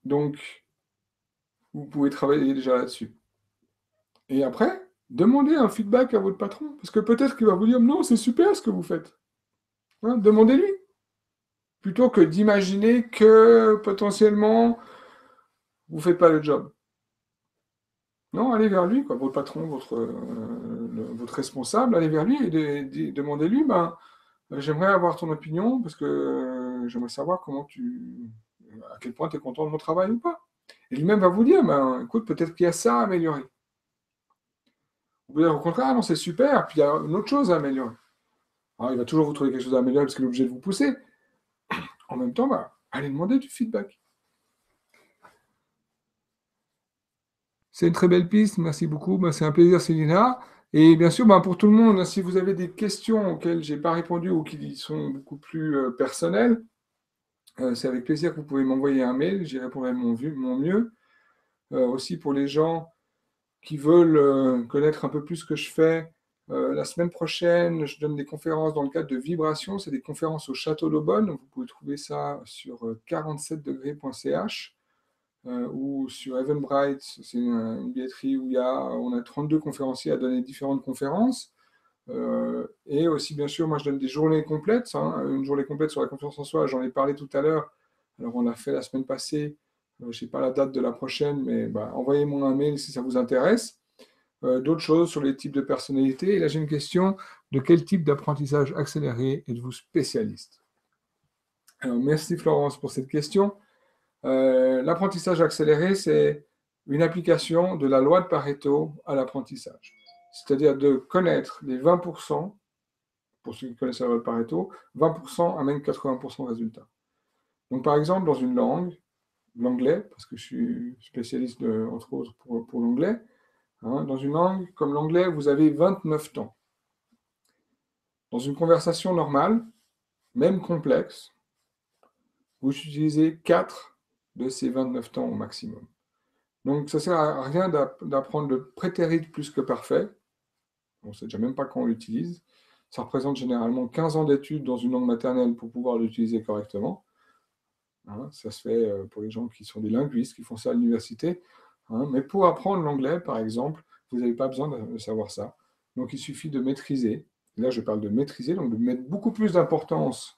Donc, vous pouvez travailler déjà là-dessus. Et après, demandez un feedback à votre patron, parce que peut-être qu'il va vous dire non, c'est super ce que vous faites. Hein, demandez-lui, plutôt que d'imaginer que potentiellement vous ne faites pas le job. Non, allez vers lui, quoi, votre patron, votre responsable, allez vers lui et demandez-lui, ben, j'aimerais avoir ton opinion, parce que j'aimerais savoir à quel point tu es content de mon travail ou pas. Et lui-même va vous dire, ben, écoute, peut-être qu'il y a ça à améliorer. Vous pouvez dire au contraire, ah non, c'est super, puis il y a une autre chose à améliorer. Alors, il va toujours vous trouver quelque chose à améliorer parce qu'il est obligé de vous pousser. En même temps, bah, allez demander du feedback. C'est une très belle piste, merci beaucoup. Bah, c'est un plaisir, Célina. Et bien sûr, bah, pour tout le monde, si vous avez des questions auxquelles je n'ai pas répondu ou qui sont beaucoup plus personnelles, c'est avec plaisir que vous pouvez m'envoyer un mail, j'y répondrai de mon mieux. Aussi pour les gens qui veulent connaître un peu plus ce que je fais, la semaine prochaine, je donne des conférences dans le cadre de Vibration. C'est des conférences au Château d'Aubonne. Vous pouvez trouver ça sur 47degrés.ch ou sur Eventbrite. C'est une billetterie où on a 32 conférenciers à donner différentes conférences. Et aussi, bien sûr, moi, je donne des journées complètes. Hein. Une journée complète sur la confiance en soi, j'en ai parlé tout à l'heure. Alors, on l'a fait la semaine passée. Je ne sais pas la date de la prochaine, mais bah, envoyez-moi un mail si ça vous intéresse. D'autres choses sur les types de personnalités. Et là, j'ai une question. De quel type d'apprentissage accéléré êtes-vous spécialiste? Alors, merci Florence pour cette question. L'apprentissage accéléré, c'est une application de la loi de Pareto à l'apprentissage. C'est-à-dire de connaître les 20%, pour ceux qui connaissent la loi de Pareto, 20% amène 80% de résultats. Donc, par exemple, dans une langue, l'anglais, parce que je suis spécialiste, entre autres, pour l'anglais, hein, dans une langue comme l'anglais, vous avez 29 temps. Dans une conversation normale, même complexe, vous utilisez 4 de ces 29 temps au maximum. Donc, ça ne sert à rien d'apprendre le prétérit plus que parfait. On ne sait déjà même pas quand on l'utilise. Ça représente généralement 15 ans d'études dans une langue maternelle pour pouvoir l'utiliser correctement. Hein, ça se fait pour les gens qui sont des linguistes, qui font ça à l'université. Hein, mais pour apprendre l'anglais, par exemple, vous n'avez pas besoin de savoir ça. Donc, il suffit de maîtriser. Et là, je parle de maîtriser, donc de mettre beaucoup plus d'importance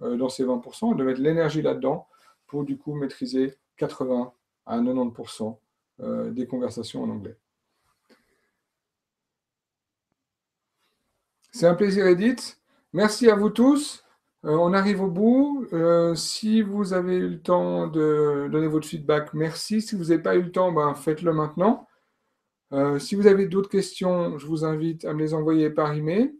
dans ces 20%, de mettre l'énergie là-dedans pour du coup maîtriser 80 à 90% des conversations en anglais. C'est un plaisir, Edith. Merci à vous tous. On arrive au bout. Si vous avez eu le temps de donner votre feedback, merci. Si vous n'avez pas eu le temps, ben, faites-le maintenant. Si vous avez d'autres questions, je vous invite à me les envoyer par email.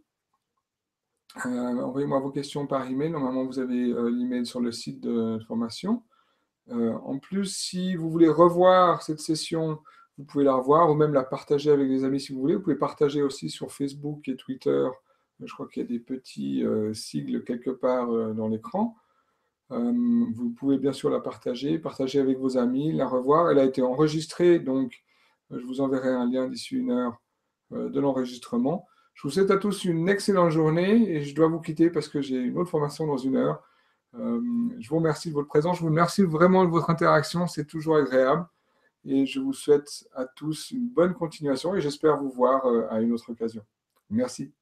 Envoyez-moi vos questions par email. Normalement, vous avez l'email sur le site de formation. En plus, si vous voulez revoir cette session, vous pouvez la revoir ou même la partager avec des amis si vous voulez. Vous pouvez partager aussi sur Facebook et Twitter. Je crois qu'il y a des petits sigles quelque part dans l'écran. Vous pouvez bien sûr la partager avec vos amis, la revoir. Elle a été enregistrée, donc je vous enverrai un lien d'ici une heure de l'enregistrement. Je vous souhaite à tous une excellente journée et je dois vous quitter parce que j'ai une autre formation dans 1 heure. Je vous remercie de votre présence, je vous remercie vraiment de votre interaction, c'est toujours agréable. Et je vous souhaite à tous une bonne continuation et j'espère vous voir à une autre occasion. Merci.